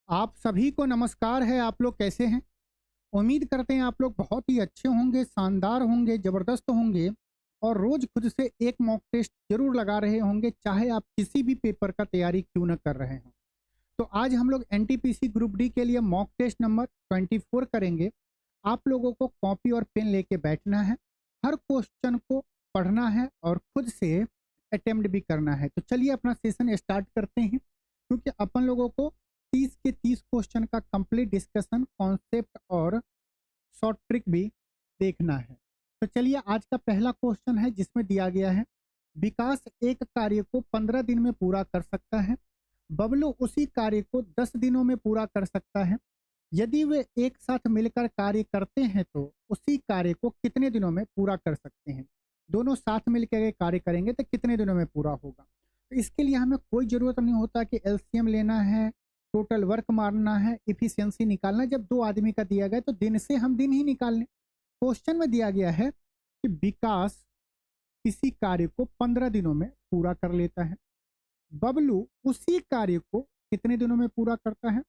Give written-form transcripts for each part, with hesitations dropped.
आप सभी को नमस्कार है। आप लोग कैसे हैं? उम्मीद करते हैं आप लोग बहुत ही अच्छे होंगे, शानदार होंगे, ज़बरदस्त होंगे और रोज़ खुद से एक मॉक टेस्ट ज़रूर लगा रहे होंगे, चाहे आप किसी भी पेपर का तैयारी क्यों न कर रहे हों। तो आज हम लोग एनटीपीसी ग्रुप डी के लिए मॉक टेस्ट नंबर 24 करेंगे। आप लोगों को कॉपी और पेन लेके बैठना है, हर क्वेश्चन को पढ़ना है और खुद से अटेम्प्ट भी करना है। तो चलिए अपना सेशन स्टार्ट करते हैं, क्योंकि अपन लोगों को 30 के 30 क्वेश्चन का कंप्लीट डिस्कशन, कॉन्सेप्ट और शॉर्ट ट्रिक भी देखना है। तो चलिए आज का पहला क्वेश्चन है, जिसमें दिया गया है विकास एक कार्य को 15 दिन में पूरा कर सकता है, बबलू उसी कार्य को 10 दिनों में पूरा कर सकता है। यदि वे एक साथ मिलकर कार्य करते हैं तो उसी कार्य को कितने दिनों में पूरा कर सकते हैं। दोनों साथ मिलकर अगर कार्य करेंगे तो कितने दिनों में पूरा होगा। तो इसके लिए हमें कोई ज़रूरत नहीं होता कि एलसीएम लेना है, टोटल वर्क मारना है, इफिशियंसी निकालना है। जब दो आदमी का दिया गया तो दिन से हम दिन ही निकाल लें। क्वेश्चन में दिया गया है कि विकास किसी कार्य को 15 दिनों में पूरा कर लेता है, बबलू उसी कार्य को कितने दिनों में पूरा करता है,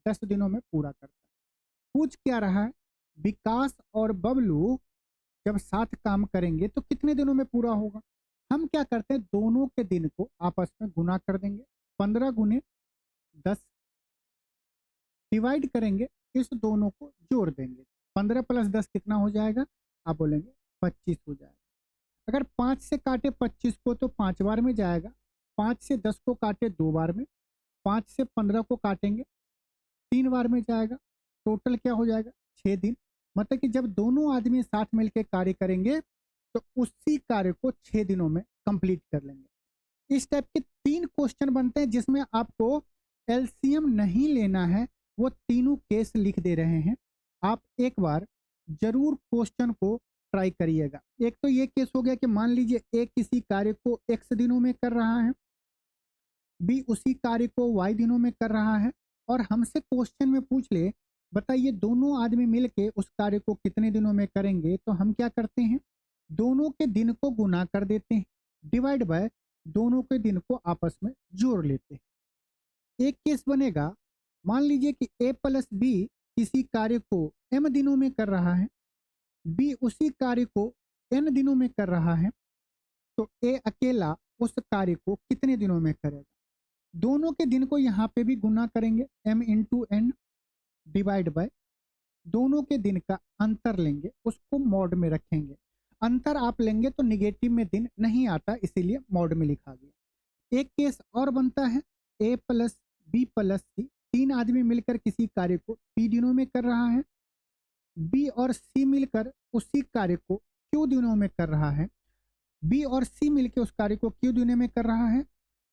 10 दिनों में पूरा करता है। पूछ क्या रहा है, विकास और बबलू जब साथ काम करेंगे तो कितने दिनों में पूरा होगा। हम क्या करते हैं, दोनों के दिन को आपस में गुना कर देंगे। 15 गुने 10 डिवाइड करेंगे, इस दोनों को जोड़ देंगे। 15 प्लस 10 कितना हो जाएगा, आप बोलेंगे 25 हो जाएगा। अगर 5 से काटे 25 को तो 5 बार में जाएगा, 5 से 10 को काटे 2 बार में, 5 से 15 को काटेंगे 3 बार में जाएगा। टोटल क्या हो जाएगा, 6 दिन। मतलब कि जब दोनों आदमी साथ मिलकर कार्य करेंगे तो उसी कार्य को 6 दिनों में कंप्लीट कर लेंगे। इस टाइप के 3 क्वेश्चन बनते हैं जिसमें आपको एलसीएम नहीं लेना है। वो तीनों केस लिख दे रहे हैं, आप एक बार जरूर क्वेश्चन को ट्राई करिएगा। एक तो ये केस हो गया कि मान लीजिए ए किसी कार्य को एक्स दिनों में कर रहा है, बी उसी कार्य को वाई दिनों में कर रहा है, और हमसे क्वेश्चन में पूछ ले बताइए दोनों आदमी मिलके उस कार्य को कितने दिनों में करेंगे। तो हम क्या करते हैं, दोनों के दिन को गुना कर देते हैं, डिवाइड बाय दोनों के दिन को आपस में जोड़ लेते हैं। एक केस बनेगा, मान लीजिए कि ए प्लस बी किसी कार्य को एम दिनों में कर रहा है, बी उसी कार्य को एन दिनों में कर रहा है, तो ए अकेला उस कार्य को कितने दिनों में करेगा। दोनों के दिन को यहाँ पे भी गुना करेंगे, M into N divide by दोनों के दिन का अंतर लेंगे, उसको मॉड में रखेंगे। अंतर आप लेंगे तो निगेटिव में दिन नहीं आता, इसीलिए मॉड में लिखा गया। एक केस और बनता है, ए प्लस बी प्लस सी, 3 आदमी मिलकर किसी कार्य को पी दिनों में कर रहा है, बी और सी मिलकर उसी कार्य को क्यू दिनों में कर रहा है, बी और सी मिलकर उस कार्य को क्यू दिनों में कर रहा है,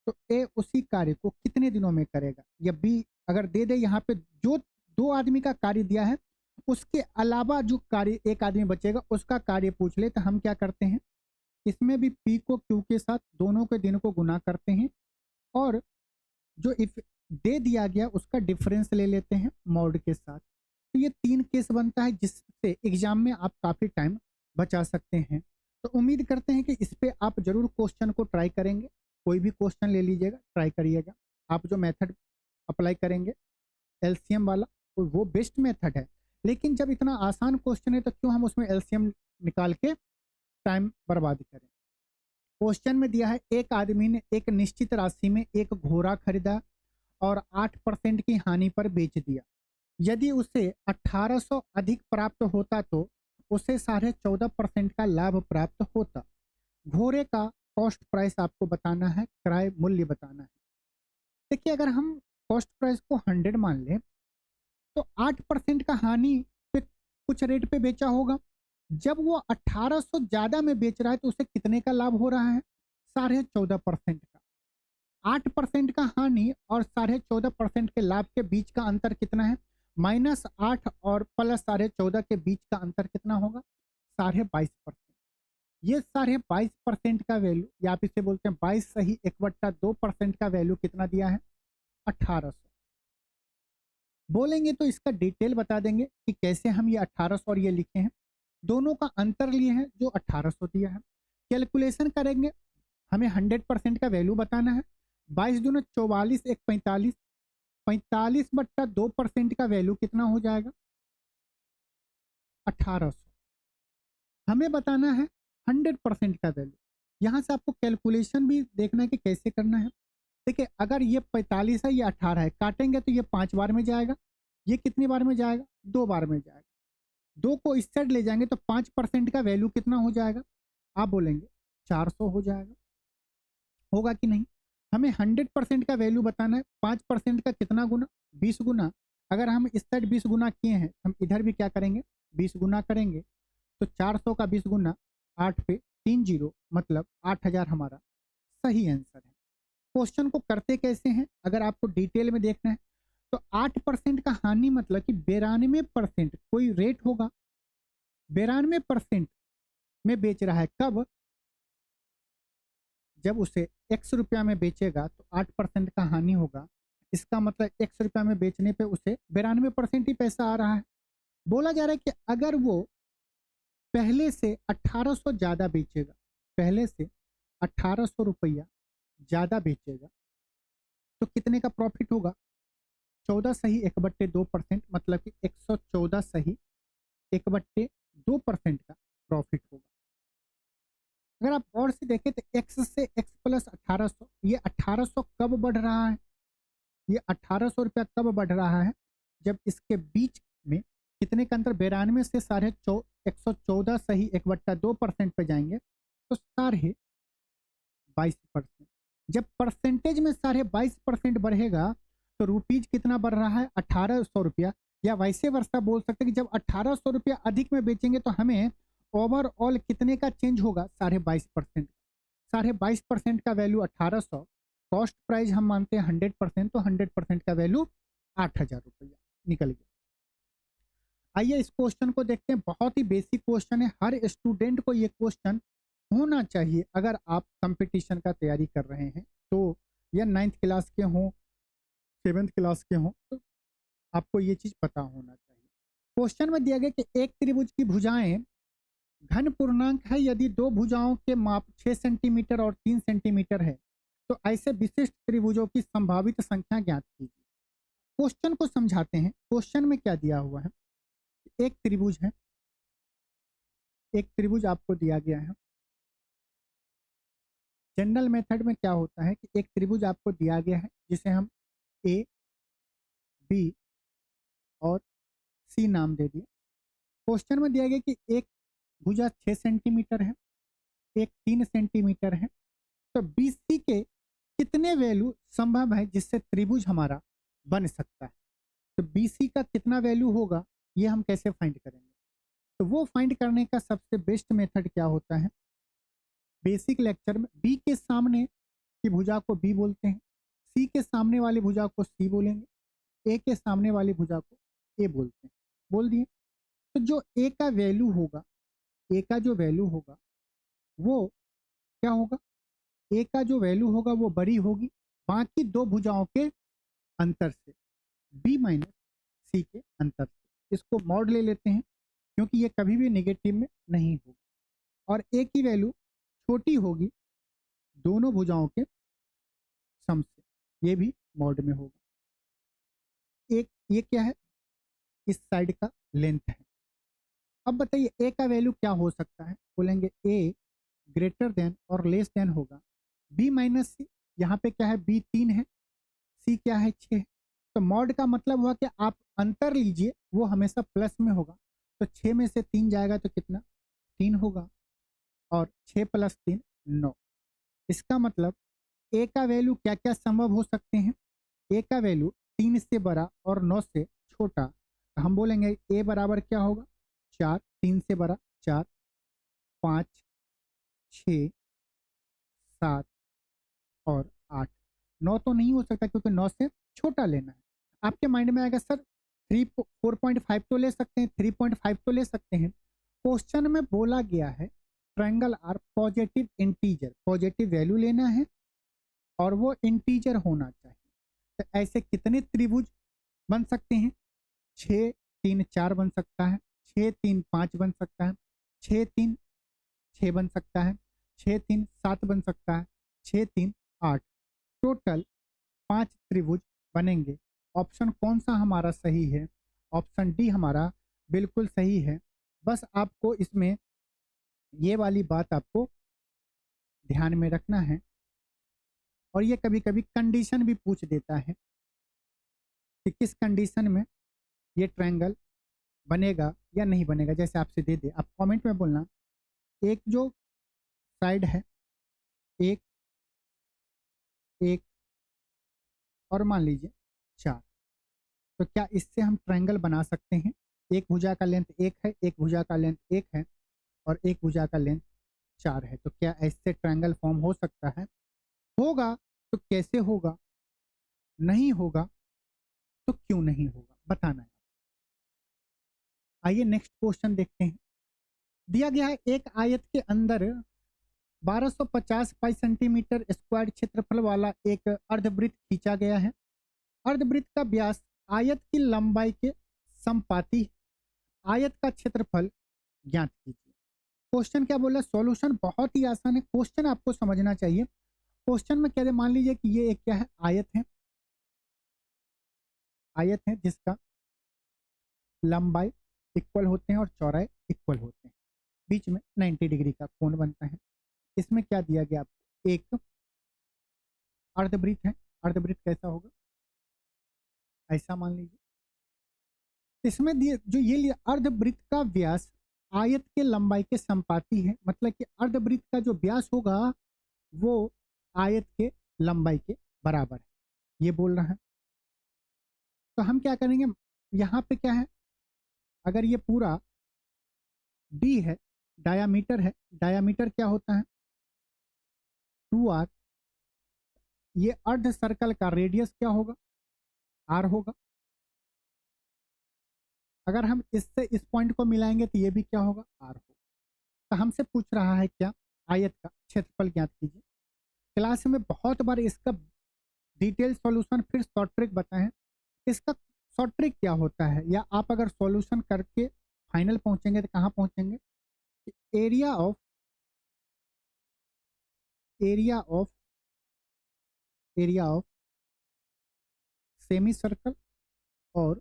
तो ए उसी कार्य को कितने दिनों में करेगा। या बी अगर दे दे, यहाँ पे जो 2 आदमी का कार्य दिया है उसके अलावा जो कार्य एक आदमी बचेगा उसका कार्य पूछ ले, तो हम क्या करते हैं, इसमें भी पी को क्यू के साथ दोनों के दिन को गुना करते हैं और जो इफ दे दिया गया उसका डिफरेंस ले लेते हैं मॉड के साथ। तो ये 3 केस बनता है जिससे एग्जाम में आप काफ़ी टाइम बचा सकते हैं। तो उम्मीद करते हैं कि इस पे आप जरूर क्वेश्चन को ट्राई करेंगे। कोई भी क्वेश्चन ले लीजिएगा, ट्राई करिएगा। आप जो मेथड अप्लाई करेंगे एलसीएम वाला, तो वो बेस्ट मेथड है। लेकिन जब इतना आसान क्वेश्चन है तो क्यों हम उसमें एलसीएम निकाल के टाइम बर्बाद करें। क्वेश्चन में दिया है, एक आदमी ने एक निश्चित राशि में एक घोड़ा खरीदा और 8% की हानि पर बेच दिया। यदि उसे 1800 अधिक प्राप्त होता तो उसे 14.5% का लाभ प्राप्त होता। घोड़े का कॉस्ट प्राइस आपको बताना है, क्रय मूल्य बताना है। देखिए, अगर हम कॉस्ट प्राइस को 100 मान लें तो 8% का हानि पे कुछ रेट पे बेचा होगा। जब वो 1800 ज्यादा में बेच रहा है तो उसे कितने का लाभ हो रहा है, 14.5% का। 8% का हानि और 14.5% के लाभ के बीच का अंतर कितना है, -8 और +14.5 के बीच का अंतर कितना होगा, 22.5%। ये 22.5% का वैल्यू, या आप इसे बोलते हैं 22 सही 1/2% का वैल्यू कितना दिया है, 1800। बोलेंगे तो इसका डिटेल बता देंगे कि कैसे हम ये 1800 और ये लिखे हैं। दोनों का अंतर लिए हैं जो 1800 दिया है। कैलकुलेशन करेंगे, हमें 100% का वैल्यू बताना है। 22 दूना 44, 1 45, 45/2% का वैल्यू कितना हो जाएगा? 1800। हमें बताना है 100% का वैल्यू। यहाँ से आपको कैलकुलेशन भी देखना है कि कैसे करना है। देखिए, अगर ये 45 है, ये 18 है, काटेंगे तो ये 5 बार में जाएगा। ये कितनी बार में जाएगा? 2 बार में जाएगा। 2 को इस साइड ले जाएंगे तो 5% का वैल्यू कितना हो जाएगा? आप बोलेंगे 400 हो जाएगा। होगा कि नहीं? हमें 100% का वैल्यू बताना है। 5% का कितना गुना? 20 गुना। अगर हम इस साइड 20 गुना किए हैं, हम इधर भी क्या करेंगे? 20 गुना करेंगे। तो 400 का 20 गुना 8 पे 3 जीरो, मतलब 8000 हमारा सही आंसर है। क्वेश्चन को करते कैसे हैं अगर आपको डिटेल में देखना है तो 8% का हानि मतलब कि 92% कोई रेट होगा। 92% में बेच रहा है। कब? जब उसे x रुपया में बेचेगा तो 8% का हानि होगा। इसका मतलब x रुपया में बेचने पे उसे 92% ही पैसा आ रहा है। बोला जा रहा है कि अगर वो पहले से 1800 ज्यादा बेचेगा, पहले से 1800 रुपया ज्यादा बेचेगा तो कितने का प्रॉफिट होगा? 14 सही 1/2%, मतलब कि 114 सही 1/2% का प्रॉफिट होगा। अगर आप गौर से देखें तो x से x प्लस 1800, ये 1800 कब बढ़ रहा है? ये 1800 रुपया कब बढ़ रहा है? जब इसके बीच में कितने का अंतर? 92 से 114 सही 1/2% पे जाएंगे तो 22.5%। जब परसेंटेज में 22.5% बढ़ेगा तो रुपीज कितना बढ़ रहा है? 1800 रुपया। या वैसे वर्षा बोल सकते हैं कि जब 1800 रुपया अधिक में बेचेंगे तो हमें ओवरऑल कितने का चेंज होगा? 22.5%। 22.5% का वैल्यू 1800, कॉस्ट प्राइस हम मानते हैं 100%, तो 100% का वैल्यू 8000 रुपया निकल गया। आइए इस क्वेश्चन को देखते हैं। बहुत ही बेसिक क्वेश्चन है, हर स्टूडेंट को ये क्वेश्चन होना चाहिए अगर आप कंपटीशन का तैयारी कर रहे हैं तो, या 9th क्लास के हों 7th क्लास के हों, तो आपको ये चीज पता होना चाहिए। क्वेश्चन में दिया गया कि एक त्रिभुज की भुजाएं घन पूर्णांक है यदि दो भुजाओं के माप 6 सेंटीमीटर और 3 सेंटीमीटर है तो ऐसे विशिष्ट त्रिभुजों की संभावित संख्या ज्ञात कीजिए। क्वेश्चन को समझाते हैं। क्वेश्चन में क्या दिया हुआ है? एक त्रिभुज है, एक त्रिभुज आपको दिया गया है। जनरल मेथड में क्या होता है कि एक त्रिभुज आपको दिया गया है जिसे हम ए, बी और सी नाम दे दिए। क्वेश्चन में दिया गया कि एक भुजा 6 सेंटीमीटर है, एक 3 सेंटीमीटर है, तो BC के कितने वैल्यू संभव है जिससे त्रिभुज हमारा बन सकता है? तो BC का कितना वैल्यू होगा ये हम कैसे फाइंड करेंगे? तो वो फाइंड करने का सबसे बेस्ट मेथड क्या होता है? बेसिक लेक्चर में बी के सामने की भुजा को बी बोलते हैं, सी के सामने वाली भुजा को सी बोलेंगे, ए के सामने वाली भुजा को ए बोलते हैं। बोल दिए। तो जो ए का वैल्यू होगा, ए का जो वैल्यू होगा वो क्या होगा? ए का जो वैल्यू होगा वो बड़ी होगी बाकी दो भुजाओं के अंतर से, बी माइनस सी के अंतर से। इसको मॉड ले लेते हैं क्योंकि ये कभी भी नेगेटिव में नहीं होगा। और ए की वैल्यू छोटी होगी दोनों भुजाओं के सम से, ये भी मॉड में होगा। एक ये क्या है? इस साइड का लेंथ है। अब बताइए ए का वैल्यू क्या हो सकता है? बोलेंगे ए ग्रेटर देन और लेस देन होगा बी माइनस सी। यहाँ पे क्या है? बी 3 है, सी क्या है? 6 है। तो मॉड का मतलब हुआ कि आप अंतर लीजिए वो हमेशा प्लस में होगा। तो 6 में से 3 जाएगा तो कितना? 3 होगा। और 6 + 3 9। इसका मतलब ए का वैल्यू क्या क्या संभव हो सकते हैं? ए का वैल्यू 3 से बड़ा और 9 से छोटा। तो हम बोलेंगे ए बराबर क्या होगा? 4, 3 से बड़ा 4, 5, 6, 7 और 8। 9 तो नहीं हो सकता क्योंकि 9 से छोटा लेना है। आपके माइंड में आएगा सर 4.5 तो ले सकते हैं, 3.5 तो ले सकते हैं। क्वेश्चन में बोला गया है triangle are positive integer, positive value लेना है और वो इंटीजर होना चाहिए। तो ऐसे कितने त्रिभुज बन सकते हैं? 6, 3, 4 बन सकता है, 6, 3, 5 बन सकता है, 6, 3, 6 बन सकता है, 6, 3, 7 बन सकता है, 6, 3, 8। टोटल 5 त्रिभुज बनेंगे ऑप्शन कौन सा हमारा सही है? ऑप्शन डी हमारा बिल्कुल सही है। बस आपको इसमें ये वाली बात आपको ध्यान में रखना है, और ये कभी कभी कंडीशन भी पूछ देता है कि किस कंडीशन में ये ट्रायंगल बनेगा या नहीं बनेगा। जैसे आपसे दे दे, आप कमेंट में बोलना एक जो साइड है, एक एक और मान लीजिए 4, तो क्या इससे हम ट्रायंगल बना सकते हैं? एक भुजा का लेंथ 1 है, एक भुजा का लेंथ 1 है और एक भुजा का लेंथ 4 है, तो क्या ऐसे ट्रायंगल फॉर्म हो सकता है? होगा तो कैसे होगा? नहीं होगा तो क्यों नहीं होगा, बताना है। आइए नेक्स्ट क्वेश्चन देखते हैं। दिया गया है एक आयत के अंदर 1250 पाई सेंटीमीटर स्क्वायर क्षेत्रफल वाला एक अर्धवृत्त खींचा गया है। अर्धवृत्त का व्यास आयत की लंबाई के समानुपाती है। आयत का क्षेत्रफल ज्ञात कीजिए। क्वेश्चन क्या बोला? सॉल्यूशन बहुत ही आसान है, क्वेश्चन आपको समझना चाहिए। क्वेश्चन में कह दे, मान लीजिए कि ये एक क्या है, आयत है। आयत है जिसका लंबाई इक्वल होते हैं और चौड़ाई इक्वल होते हैं, बीच में 90 डिग्री का कोण बनता है। इसमें क्या दिया गया आपको? एक अर्धवृत्त है। अर्धवृत्त कैसा होगा? ऐसा मान लीजिए। इसमें दिए जो ये लिया, अर्धवृत्त का व्यास आयत के लंबाई के समानुपाती है, मतलब कि अर्धवृत्त का जो व्यास होगा वो आयत के लंबाई के बराबर है, ये बोल रहा है। तो हम क्या करेंगे, यहाँ पे क्या है, अगर ये पूरा डी है, डायामीटर है, डायामीटर क्या होता है? 2r। ये अर्ध सर्कल का रेडियस क्या होगा? r होगा। अगर हम इससे इस पॉइंट को मिलाएंगे तो ये भी क्या होगा? r होगा। तो हमसे पूछ रहा है क्या? आयत का क्षेत्रफल ज्ञात कीजिए। क्लास में बहुत बार इसका डिटेल सॉल्यूशन फिर शॉर्ट ट्रिक बताएं। इसका शॉर्ट ट्रिक क्या होता है, या आप अगर सॉल्यूशन करके फाइनल पहुंचेंगे तो कहाँ पहुंचेंगे? Area of area of area of semi circle और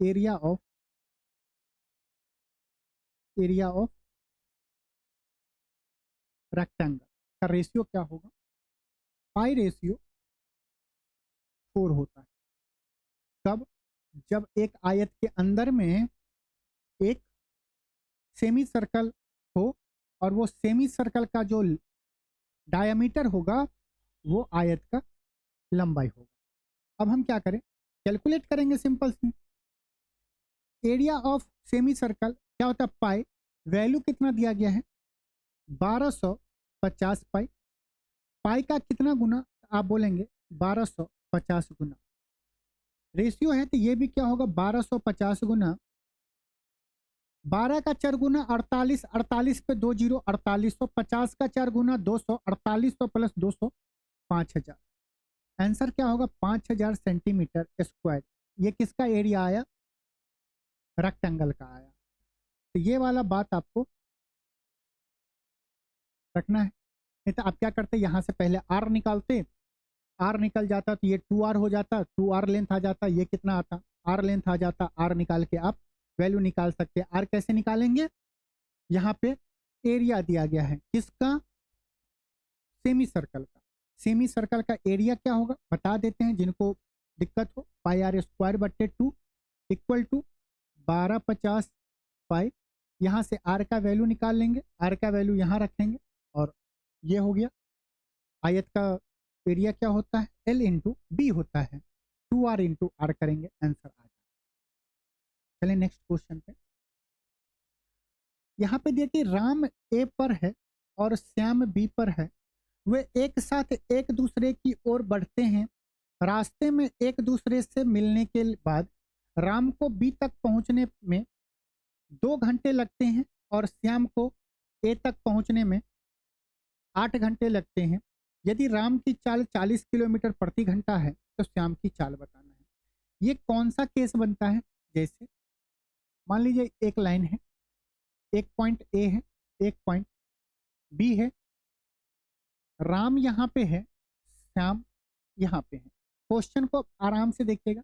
एरिया ऑफ रेक्टेंगल का रेशियो क्या होगा? पाई रेशियो 4 होता है। कब? जब एक आयत के अंदर में एक सेमी सर्कल हो और वो सेमी सर्कल का जो डायमीटर होगा वो आयत का लंबाई होगा। अब हम क्या करें, कैलकुलेट करेंगे सिंपल सी। एरिया ऑफ सेमी सर्कल क्या होता है? पाई। वैल्यू कितना दिया गया है? 1250 पाई। पाई का कितना गुना? आप बोलेंगे 1250 गुना। रेशियो है तो ये भी क्या होगा? 1250 गुना 12 का 4 गुना 48, 48 पे 2 जीरो 4800, 50 का 4 गुना 200, 4800 प्लस 200 5000। आंसर क्या होगा? 5000 सेंटीमीटर स्क्वायर। ये किसका एरिया आया? रेक्टेंगल का आया। तो ये वाला बात आपको रखना है। नहीं तो आप क्या करते, यहाँ से पहले आर निकालते, आर निकल जाता तो ये 2r हो जाता, 2r लेंथ आ जाता, ये कितना आता? आर लेंथ आ जाता। आर निकाल के आप वैल्यू निकाल सकते हैं। आर कैसे निकालेंगे? यहाँ पे एरिया दिया गया है किसका? सेमी सर्कल का। सेमी सर्कल का एरिया क्या होगा बता देते हैं जिनको दिक्कत हो। पाई आर स्क्वायर बट्टे 2 इक्वल टू 1250 पाई। यहाँ से आर का वैल्यू निकाल लेंगे, आर का वैल्यू यहाँ रखेंगे और ये हो गया। आयत का एरिया क्या होता है? एल इंटू बी होता है। 2r इंटू आर करेंगे, आंसर आ जाए। चलिए नेक्स्ट क्वेश्चन पे। यहाँ पे देखिए राम ए पर है और श्याम बी पर है। वे एक साथ एक दूसरे की ओर बढ़ते हैं। रास्ते में एक दूसरे से मिलने के बाद राम को बी तक पहुंचने में 2 घंटे लगते हैं और श्याम को ए तक पहुंचने में 8 घंटे लगते हैं। यदि राम की चाल 40 किलोमीटर प्रति घंटा है तो श्याम की चाल बताना है। ये कौन सा केस बनता है? जैसे मान लीजिए एक लाइन है, एक पॉइंट ए है, एक पॉइंट बी है। राम यहाँ पे है, श्याम यहाँ पे है। क्वेश्चन को आराम से देखिएगा।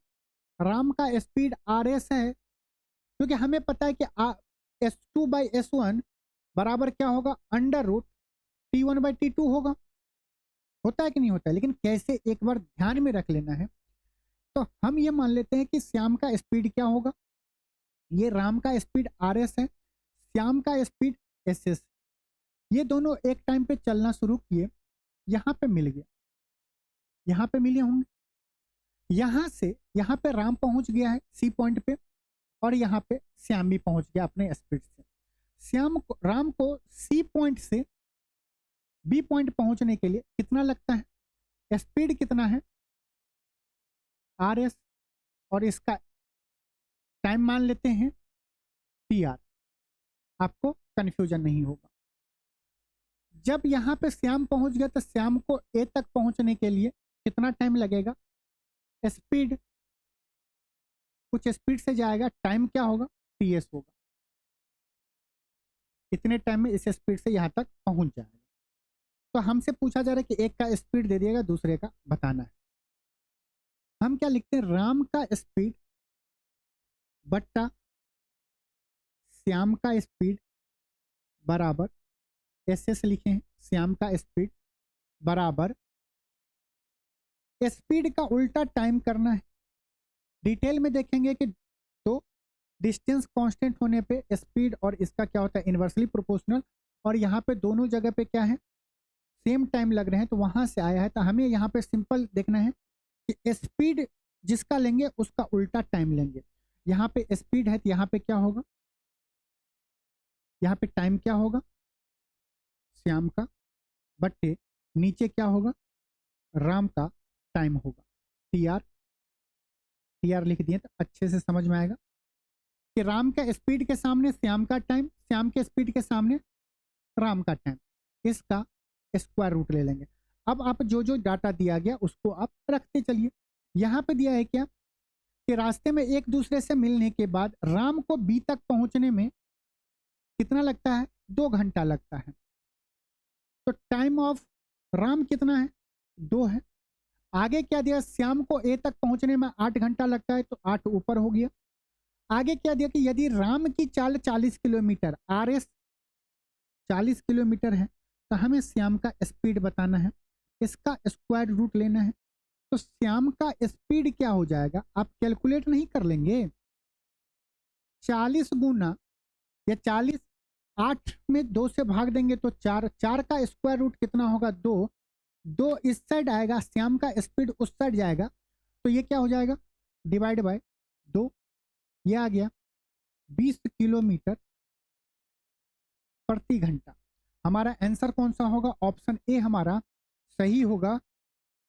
राम का स्पीड आर एस है, क्योंकि हमें पता है कि S two by S one बराबर क्या होगा, under root T one by T two होगा। होता है कि नहीं होता है, लेकिन कैसे एक बार ध्यान में रख लेना है। तो हम ये मान लेते हैं कि श्याम का स्पीड क्या होगा, ये राम का स्पीड आर एस है, श्याम का स्पीड एस एस। ये दोनों एक टाइम पे चलना शुरू किए, यहाँ पे मिल गया, यहाँ पे मिले होंगे। यहाँ से यहाँ पे राम पहुंच गया है सी पॉइंट पे, और यहाँ पे श्याम भी पहुंच गया अपने स्पीड से। राम को सी पॉइंट से बी पॉइंट पहुंचने के लिए कितना लगता है, स्पीड कितना है आर एस, और इसका टाइम मान लेते हैं टी आर, आपको कंफ्यूजन नहीं होगा। जब यहाँ पे श्याम पहुंच गया तो श्याम को ए तक पहुंचने के लिए कितना टाइम लगेगा, स्पीड कुछ स्पीड से जाएगा, टाइम क्या होगा, टी एस होगा। इतने टाइम में इस स्पीड से यहाँ तक पहुंच जाएगा। तो हमसे पूछा जा रहा है कि एक का स्पीड दे दिएगा, दूसरे का बताना है। हम क्या लिखते हैं, राम का स्पीड बट्टा श्याम का स्पीड बराबर एस एस लिखे हैं, श्याम का स्पीड बराबर स्पीड का उल्टा टाइम करना है। डिटेल में देखेंगे कि तो डिस्टेंस कांस्टेंट होने पे स्पीड और इसका क्या होता है, इनवर्सली प्रोपोर्शनल, और यहाँ पे दोनों जगह पे क्या है, सेम टाइम लग रहे हैं, तो वहां से आया है। तो हमें यहाँ पे सिंपल देखना है कि स्पीड जिसका लेंगे उसका उल्टा टाइम लेंगे। यहाँ पे स्पीड है तो यहाँ पे क्या होगा, यहाँ पे टाइम क्या होगा श्याम का, बट्टे नीचे क्या होगा राम का टाइम होगा, टी आर। टी आर लिख दिए तो अच्छे से समझ में आएगा कि राम का स्पीड के सामने श्याम का टाइम, श्याम के स्पीड के सामने राम का टाइम, इसका स्क्वायर रूट ले लेंगे। अब आप जो जो डाटा दिया गया उसको आप रखते चलिए। यहाँ पे दिया है क्या कि रास्ते में एक दूसरे से मिलने के बाद राम को बी तक पहुंचने में कितना लगता है, 2 घंटा लगता है। तो टाइम ऑफ राम कितना है, 2 है। आगे क्या दिया, श्याम को ए तक पहुंचने में 8 घंटा लगता है, तो 8 ऊपर हो गया। आगे क्या दिया कि यदि राम की चाल 40 किलोमीटर, आर एस 40 किलोमीटर है, तो हमें श्याम का स्पीड बताना है, इसका स्क्वायर रूट लेना है। तो श्याम का स्पीड क्या हो जाएगा, आप कैलकुलेट नहीं कर लेंगे, 40 गुना या 40, 8 में 2 से भाग देंगे तो 4, 4 का स्क्वायर रूट कितना होगा, 2, 2 इस साइड आएगा, श्याम का स्पीड उस साइड जाएगा, तो ये क्या हो जाएगा, डिवाइड बाय 2, ये आ गया 20 किलोमीटर प्रति घंटा। हमारा आंसर कौन सा होगा, ऑप्शन ए हमारा सही होगा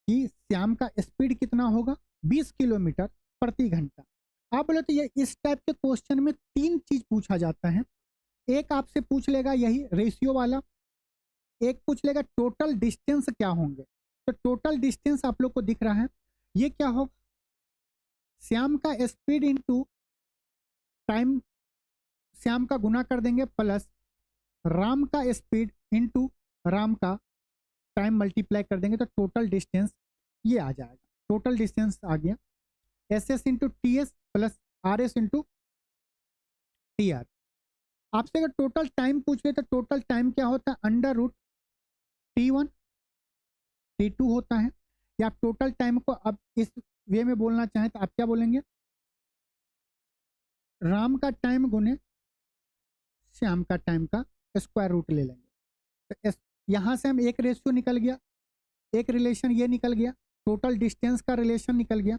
कि श्याम का स्पीड कितना होगा, 20 किलोमीटर प्रति घंटा। आप बोले तो ये इस टाइप के क्वेश्चन में 3 चीज पूछा जाता है। एक आपसे पूछ लेगा यही रेशियो वाला, एक पूछ लेगा टोटल डिस्टेंस क्या होंगे। तो टोटल डिस्टेंस आप लोग को दिख रहा है, ये क्या होगा, श्याम का स्पीड इनटू टाइम, श्याम का गुना कर देंगे, प्लस राम का स्पीड इनटू राम का टाइम मल्टीप्लाई कर देंगे, तो टोटल डिस्टेंस ये आ जाएगा। टोटल डिस्टेंस आ गया S S into T S plus R S into T R. आपसे अगर टोटल टाइम पूछ ले तो टोटल टाइम क्या होता है, अंडर रूट T1 T2 होता है। या आप टोटल टाइम को अब इस वे में बोलना चाहें तो आप क्या बोलेंगे, राम का टाइम गुने श्याम का टाइम का स्क्वायर रूट ले लेंगे। तो यहाँ से हम एक रेशियो निकल गया, एक रिलेशन ये निकल गया, टोटल डिस्टेंस का रिलेशन निकल गया,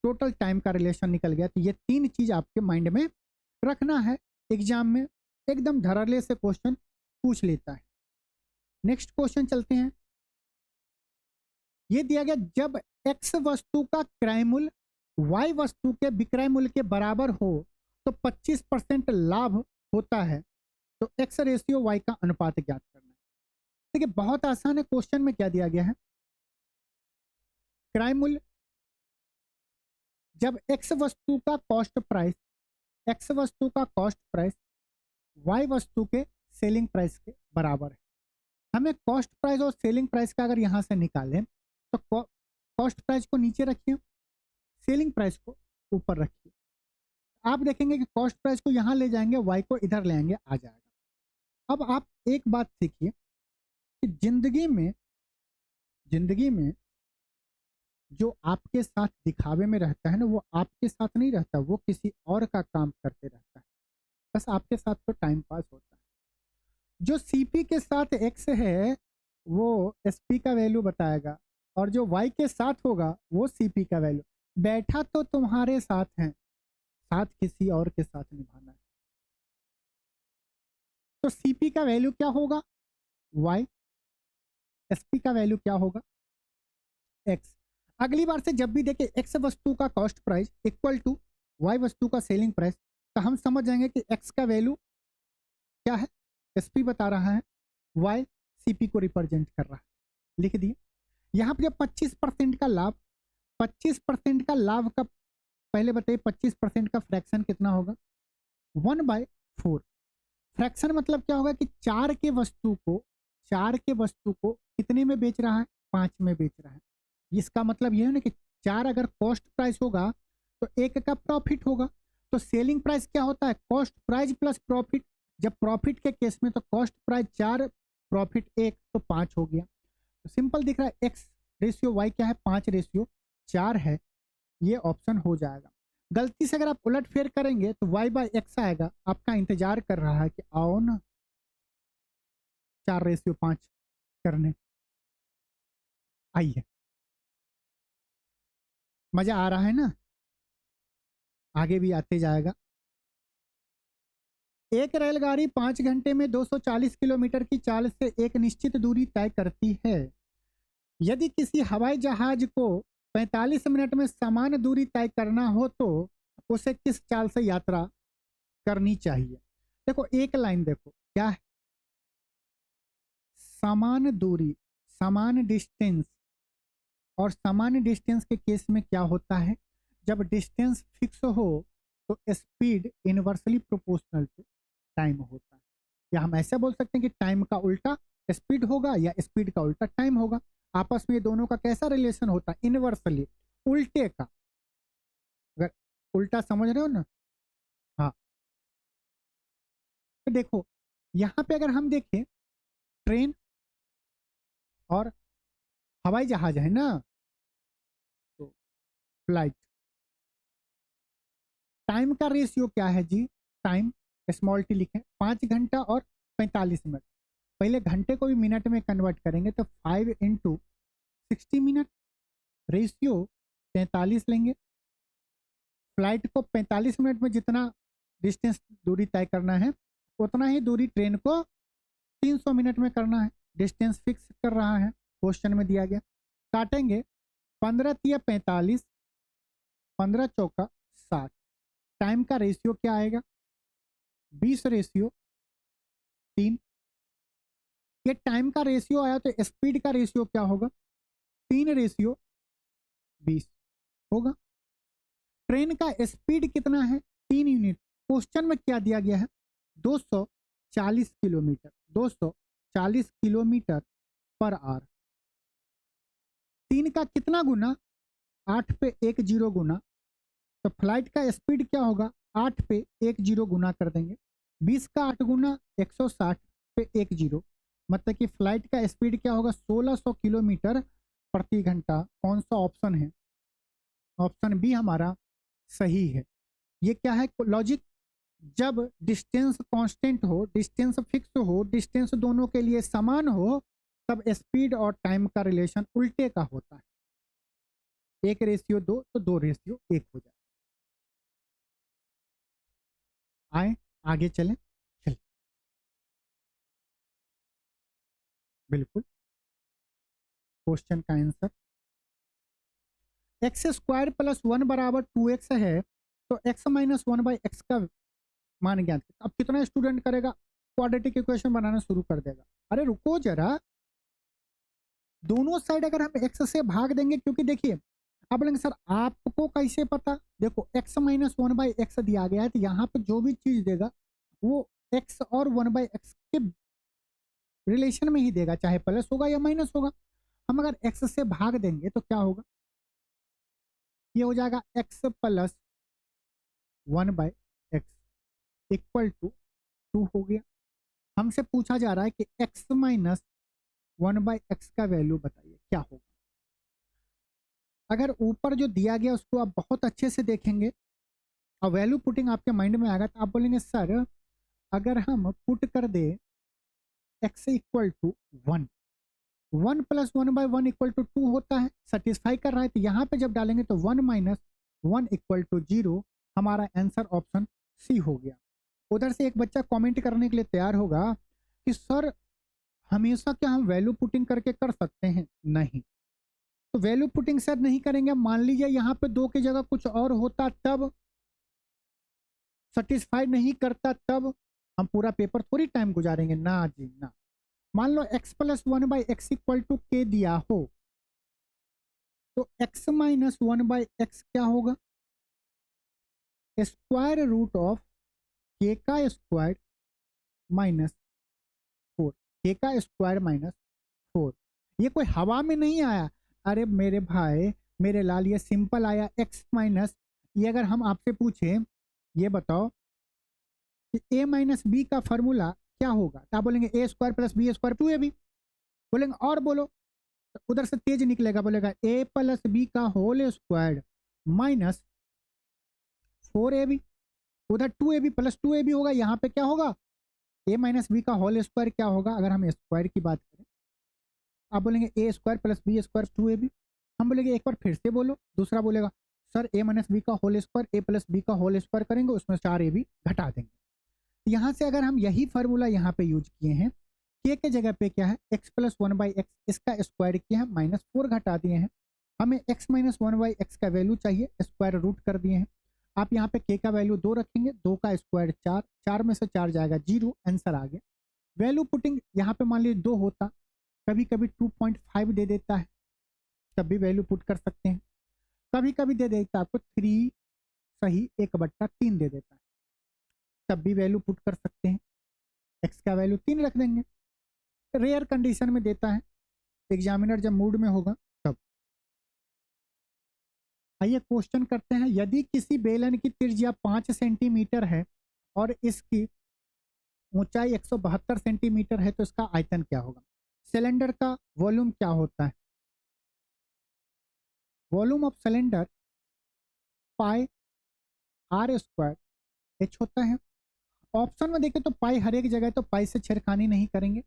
टोटल टाइम का रिलेशन निकल गया। तो ये 3 चीज आपके माइंड में रखना है, एग्जाम में एकदम धड़ल्ले से क्वेश्चन पूछ लेता है। नेक्स्ट क्वेश्चन चलते हैं। ये दिया गया, जब एक्स वस्तु का क्रय मूल्य वाई वस्तु के विक्रय मूल्य के बराबर हो तो 25% लाभ होता है, तो एक्स रेशियो वाई का अनुपात ज्ञात करना है। देखिए बहुत आसान है, क्वेश्चन में क्या दिया गया है, क्रय मूल्य जब एक्स वस्तु का कॉस्ट प्राइस, एक्स वस्तु का कॉस्ट प्राइस वाई वस्तु के सेलिंग प्राइस के बराबर है। हमें कॉस्ट प्राइस और सेलिंग प्राइस का अगर यहां से निकालें तो कॉस्ट प्राइस को नीचे रखिए, सेलिंग प्राइस को ऊपर रखिए। आप देखेंगे कि कॉस्ट प्राइस को यहाँ ले जाएंगे, वाई को इधर ले आएंगे, आ जाएगा। अब आप एक बात सीखिए कि जिंदगी में जो आपके साथ दिखावे में रहता है ना, वो आपके साथ नहीं रहता, वो किसी और का काम करते रहता है। बस आपके साथ तो टाइम पास होता है। जो सीपी के साथ एक्स है वो एसपी का वैल्यू बताएगा, और जो वाई के साथ होगा वो सीपी का वैल्यू। बैठा तो तुम्हारे साथ है, साथ किसी और के साथ निभाना है। तो सीपी का वैल्यू क्या होगा? वाई। एसपी का वैल्यू क्या होगा? एक्स। अगली बार से जब भी देखे एक्स वस्तु का cost price equal to Y वस्तु का सेलिंग प्राइस, तो हम समझ जाएंगे कि एक्स का वैल्यू क्या है, एसपी बता रहा है, वाई सीपी को रिप्रेजेंट कर रहा है। लिख दिए। यहाँ पे 25% का लाभ, 25% का लाभ का पहले बताइए 25% का फ्रैक्शन कितना होगा? 1/4। फ्रैक्शन मतलब क्या होगा कि चार के वस्तु को कितने में बेच रहा है? 5 में बेच रहा है। इसका मतलब यह है ना कि 4 अगर कॉस्ट प्राइस होगा तो 1 का प्रॉफिट होगा। तो सेलिंग प्राइस क्या होता है? Cost price plus profit. जब प्रॉफिट के केस में तो कॉस्ट प्राइस 4, प्रॉफिट 1, तो 5 हो गया। तो सिंपल दिख रहा है, एक्स रेशियो वाई क्या है? 5/4 है। ये ऑप्शन हो जाएगा। गलती से अगर आप उलट फेर करेंगे तो y/x आएगा। आपका इंतजार कर रहा है कि आओ ना 4/5 करने। आइए, मजा आ रहा है ना? आगे भी आते जाएगा। एक रेलगाड़ी 5 घंटे में 240 किलोमीटर की चाल से एक निश्चित दूरी तय करती है। यदि किसी हवाई जहाज को 45 मिनट में समान दूरी तय करना हो तो उसे किस चाल से यात्रा करनी चाहिए? देखो एक लाइन देखो क्या है, समान दूरी, समान डिस्टेंस। और समान डिस्टेंस के केस में क्या होता है? जब डिस्टेंस फिक्स हो तो speed inversely proportional to time होता है। या हम ऐसा बोल सकते हैं कि टाइम का उल्टा स्पीड होगा या स्पीड का उल्टा टाइम होगा। आपस में दोनों का कैसा रिलेशन होता है? इनवर्सली, उल्टे का। अगर उल्टा समझ रहे हो ना? हाँ। तो देखो यहाँ पे अगर हम देखें, ट्रेन और हवाई जहाज है ना, तो फ्लाइट, टाइम का रेशियो क्या है जी? टाइम स्मॉल टी लिखें, 5 घंटा और 45 मिनट। पहले घंटे को भी मिनट में कन्वर्ट करेंगे तो 5 × 60 मिनट, रेशियो 43 लेंगे। फ्लाइट को 45 मिनट में जितना डिस्टेंस दूरी तय करना है उतना ही दूरी ट्रेन को 300 मिनट में करना है। डिस्टेंस फिक्स कर रहा है, क्वेश्चन में दिया गया। काटेंगे 15×45, 15×4 = 60। टाइम का रेशियो क्या आएगा? 20/3। ये टाइम का रेशियो आया तो स्पीड का रेशियो क्या होगा? 3/20 होगा। ट्रेन का स्पीड कितना है? 3 यूनिट। क्वेश्चन में क्या दिया गया है? 240 किलोमीटर, 240 किलोमीटर पर आवर। 3 का कितना गुना? 8 पे 1 0 गुना। तो फ्लाइट का स्पीड क्या होगा? 8 पे 1 0 गुना कर देंगे। 20 का 8 गुना 160 पे 1 0, मतलब कि फ्लाइट का स्पीड क्या होगा? 1600 किलोमीटर प्रति घंटा। कौन सा ऑप्शन है? ऑप्शन बी हमारा सही है। ये क्या है लॉजिक? जब डिस्टेंस कांस्टेंट हो, डिस्टेंस फिक्स हो, डिस्टेंस दोनों के लिए समान हो, तब स्पीड और टाइम का रिलेशन उल्टे का होता है। 1/2 तो 2/1 हो जाए। आए आगे चलें। चलिए, बिल्कुल क्वेश्चन का आंसर x² + 1 = 2x है, तो x - 1/x का मान ज्ञात। अब कितना स्टूडेंट करेगा? क्वाड्रेटिक इक्वेशन बनाना शुरू कर देगा। अरे रुको जरा, दोनों साइड अगर हम x से भाग देंगे, क्योंकि देखिए आप बोलेंगे सर आपको कैसे पता? देखो x - 1/x दिया गया है, तो यहाँ पे जो भी चीज देगा वो x और 1/x के रिलेशन में ही देगा, चाहे प्लस होगा या माइनस होगा। हम अगर x से भाग देंगे तो क्या होगा? ये हो जाएगा x plus 1/x equal to 2 हो गया। हमसे पूछा जा रहा है कि x माइनस 1/x का वैल्यू बताइए क्या होगा। अगर ऊपर जो दिया गया उसको आप बहुत अच्छे से देखेंगे और वैल्यू पुटिंग आपके माइंड में आएगा तो आप बोलेंगे सर अगर हम पुट कर दे x equal to 1, 1 plus 1/1 equal to 2 होता है, सेटिस्फाई कर रहा है। तो यहाँ पे जब डालेंगे तो 1 माइनस 1 इक्वल टू 0, हमारा आंसर ऑप्शन सी हो गया। उधर से एक बच्चा कमेंट करने के लिए तैयार होगा कि सर हमेशा क्या हम वैल्यू पुटिंग करके कर सकते हैं? नहीं, तो वैल्यू पुटिंग सर नहीं करेंगे। मान लीजिए यहाँ पे 2 की जगह कुछ और होता, तब सेटिस्फाई नहीं करता, तब हम पूरा पेपर थोड़ी टाइम गुजारेंगे ना जी ना। मान लो x plus 1/x equal to K दिया हो, तो x माइनस 1/x क्या होगा? स्क्वायर रूट ऑफ के का स्क्वायर माइनस 4, के का स्क्वायर माइनस 4। ये कोई हवा में नहीं आया, अरे मेरे भाई मेरे लाल, ये सिंपल आया x माइनस। ये अगर हम आपसे पूछे ये बताओ कि a माइनस बी का फॉर्मूला क्या होगा, तो आप बोलेंगे A square plus B square 2ab। बोलेंगे और बोलो, तो उधर से तेज निकलेगा, बोलेगा a प्लस बी का होल स्क्वायर माइनस 4ab। उधर 2ab प्लस 2ab होगा, यहाँ पे क्या होगा a माइनस बी का होल स्क्वायर क्या होगा। अगर हम स्क्वायर की बात करें आप बोलेंगे A square plus B square 2ab। हम बोलेंगे एक बार फिर से बोलो, दूसरा बोलेगा सर a माइनस बी का whole square, a plus B का होल स्क्वायर करेंगे, उसमें 4ab घटा देंगे। यहाँ से अगर हम यही फार्मूला यहाँ पे यूज किए हैं, के के जगह पे क्या है x प्लस 1/x, इसका स्क्वायर किया है, माइनस 4 घटा दिए हैं। हमें x माइनस 1/x का वैल्यू चाहिए, स्क्वायर रूट कर दिए हैं। आप यहाँ पे k का वैल्यू 2 रखेंगे, 2 का स्क्वायर 4, 4 में से 4 जाएगा 0, आंसर आ गया। वैल्यू पुटिंग यहाँ पे मान लीजिए 2 होता, कभी कभी 2.5 दे देता है, तब भी वैल्यू पुट कर सकते हैं। कभी कभी दे देता है आपको 3 सही 1/3 दे देता है, तब भी वैल्यू पुट कर सकते हैं। x का वैल्यू 3 रख देंगे। रेयर कंडीशन में देता है, एग्जामिनर जब मूड में होगा तब। आइए क्वेश्चन करते हैं। यदि किसी बेलन की त्रिज्या 5 सेंटीमीटर है और इसकी ऊंचाई 172 सेंटीमीटर है, तो इसका आयतन क्या होगा? सिलेंडर का वॉल्यूम क्या होता है? Volume of cylinder pi R square H होता है। ऑप्शन में देखें तो पाई हर एक जगह, तो पाई से छेड़खानी नहीं करेंगे।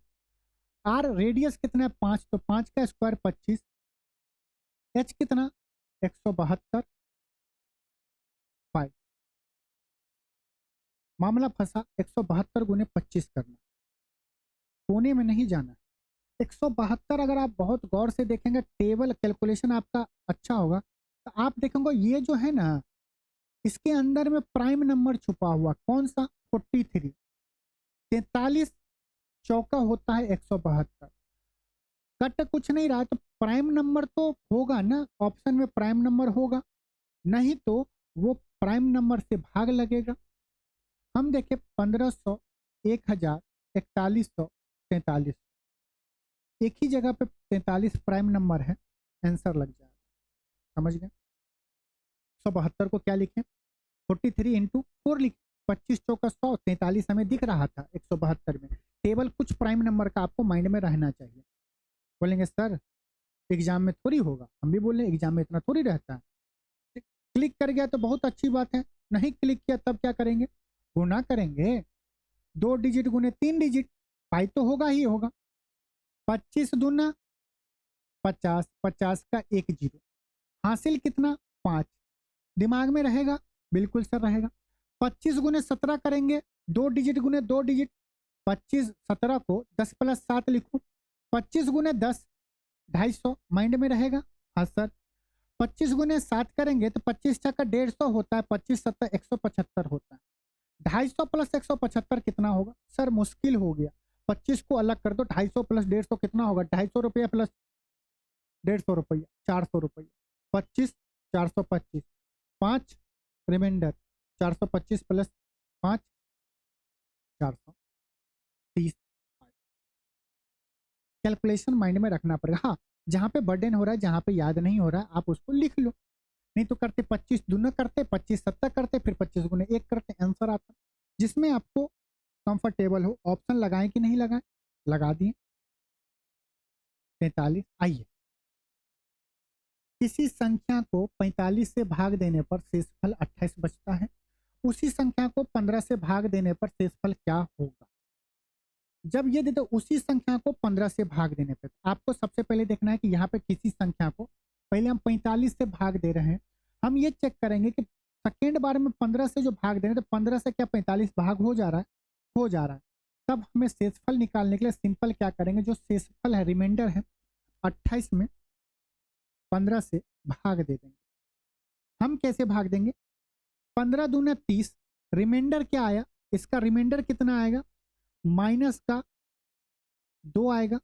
आर रेडियस कितना है 5, तो 5 का स्क्वायर 25। एच कितना 172 पाई। मामला फंसा, 172 गुने 25 करना, कोने में नहीं जाना। 172 अगर आप बहुत गौर से देखेंगे, टेबल कैलकुलेशन आपका अच्छा होगा, तो आप देखेंगे ये जो है ना, इसके अंदर में प्राइम नंबर छुपा हुआ, कौन सा? 43। 43 चौका होता है 172, कट कुछ नहीं रहा, तो प्राइम नंबर तो होगा ना, ऑप्शन में प्राइम नंबर होगा, नहीं तो वो प्राइम नंबर से भाग लगेगा। हम देखें 1500, 1000, 4100, 43, एक ही जगह पे 43 प्राइम नंबर है, आंसर लग जाएगा। समझ गए? 172 को क्या लिखें? 43 इंटू 4 लिखें, 25 चौका 100, 43 हमें दिख रहा था 172 में। टेबल कुछ प्राइम नंबर का आपको माइंड में रहना चाहिए। बोलेंगे सर एग्जाम में थोड़ी होगा, हम भी बोले एग्जाम में इतना थोड़ी रहता है। क्लिक कर गया तो बहुत अच्छी बात है, नहीं क्लिक किया तब क्या करेंगे? गुना करेंगे, 2 डिजिट गुने 3 डिजिट, पाई तो होगा ही होगा। 25 दूना 50, 50 का 1 0, हासिल कितना 5, दिमाग में रहेगा, बिल्कुल सर रहेगा। 25 गुने 17 करेंगे, 2 डिजिट गुने 2 डिजिट, 25 17 को 10 प्लस 7 लिखो, 25 गुने 10 250, माइंड में रहेगा। हाँ सर। 25 गुने 7 करेंगे तो 25 का 150 होता है, 25 7 175 होता है। 250 प्लस 175 कितना होगा? सर मुश्किल हो गया, 25 को अलग कर दो, 250 प्लस 150 कितना होगा? 250 रुपया प्लस 150 रुपया 400 रुपया, 25 425, 5 रिमाइंडर, 425 प्लस 5 430। कैलकुलेशन माइंड में रखना पड़ेगा। हाँ, जहाँ पे बर्डन हो रहा है, जहाँ पे याद नहीं हो रहा है, आप उसको लिख लो, नहीं तो करते 25 दूना करते, 25 70 करते, फिर 25 गुने 1 करते, आंसर आता। जिसमें आपको कंफर्टेबल हो। ऑप्शन लगाएं कि नहीं लगाएं? लगा दिए। 45। आइए, किसी संख्या को 45 से भाग देने पर शेषफल 28 बचता है, उसी संख्या को 15 से भाग देने पर शेषफल क्या होगा? जब ये दे दो उसी संख्या को 15 से भाग देने पर, आपको सबसे पहले देखना है कि यहाँ पे किसी संख्या को पहले हम 45 से भाग दे रहे हैं। हम ये चेक करेंगे कि सेकेंड बार में 15 से जो भाग दे रहे हैं, तो 15 से क्या 45 भाग हो जा रहा है? हो जा रहा है। तब हमें शेषफल निकालने के लिए सिंपल क्या करेंगे, जो शेषफल है, रिमाइंडर है, 28 में 15 से भाग दे देंगे। हम कैसे भाग देंगे? 15 दूना 30, रिमाइंडर क्या आया? इसका रिमाइंडर कितना आएगा? माइनस का 2 आएगा।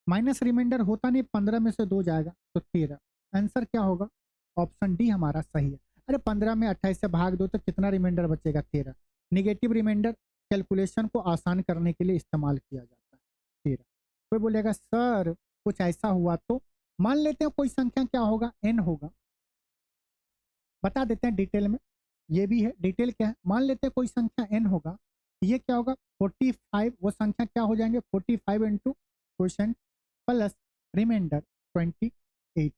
माइनस रिमाइंडर होता नहीं, 15 में से 2 जाएगा तो 13। आंसर क्या होगा? ऑप्शन डी हमारा सही है। अरे 15 में 28 से भाग दो तो कितना रिमाइंडर बचेगा? 13। निगेटिव रिमाइंडर कैलकुलेशन को आसान करने के लिए इस्तेमाल किया जाता है, 13। कोई बोलेगा सर कुछ ऐसा हुआ तो? मान लेते हैं कोई संख्या क्या होगा? n होगा। बता देते हैं डिटेल में, ये भी है। डिटेल क्या है? मान लेते हैं कोई संख्या n होगा, ये क्या होगा? 45। वो संख्या क्या हो जाएंगे? 45 इंटू क्वेश्चन प्लस रिमाइंडर 28।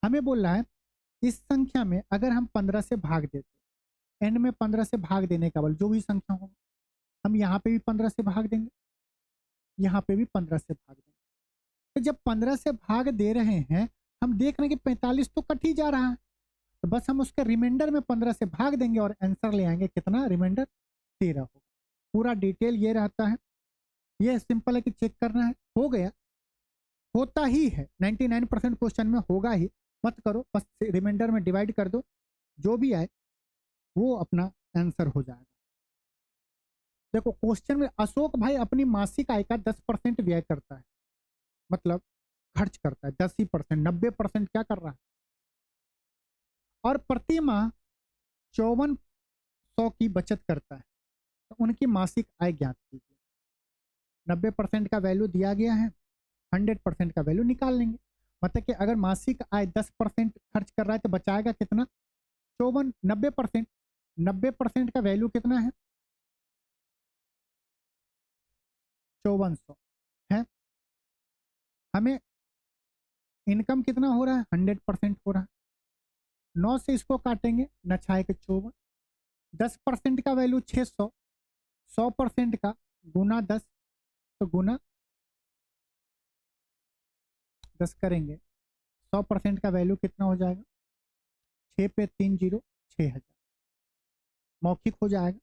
हमें बोल रहा है इस संख्या में अगर हम 15 से भाग देते, n में 15 से भाग देने का बल जो भी संख्या होगा, हम यहाँ पे भी 15 से भाग देंगे, यहाँ पे भी 15 से भाग देंगे। तो जब 15 से भाग दे रहे हैं, हम देख रहे हैं कि 45 तो कट ही जा रहा है, तो बस हम उसके रिमाइंडर में 15 से भाग देंगे और आंसर ले आएंगे कितना? रिमाइंडर 13 होगा। पूरा डिटेल ये रहता है। ये सिंपल है कि चेक करना है, हो गया, होता ही है 99% क्वेश्चन में होगा ही। मत करो, बस रिमाइंडर में डिवाइड कर दो, जो भी आए वो अपना आंसर हो जाएगा। देखो क्वेश्चन में अशोक भाई अपनी मासिक आय का 10% व्यय करता है, मतलब खर्च करता है 10 ही परसेंट, 90% क्या कर रहा है? और प्रति माह 5400 की बचत करता है, तो उनकी मासिक आय ज्ञात कीजिए। 90% का वैल्यू दिया गया है, 100% का वैल्यू निकाल लेंगे। मतलब कि अगर मासिक आय 10% खर्च कर रहा है तो बचाएगा कितना? 54। 90%, 90% का वैल्यू कितना है? 5400 है। हमें इनकम कितना हो रहा है? 100% हो रहा है। 9 से इसको काटेंगे, न छाए के 54। 10% का वैल्यू 600, 100% का गुना 10, तो गुना 10 करेंगे, 100% का वैल्यू कितना हो जाएगा? 6 पे 3 जीरो, 6000। मौखिक हो जाएगा।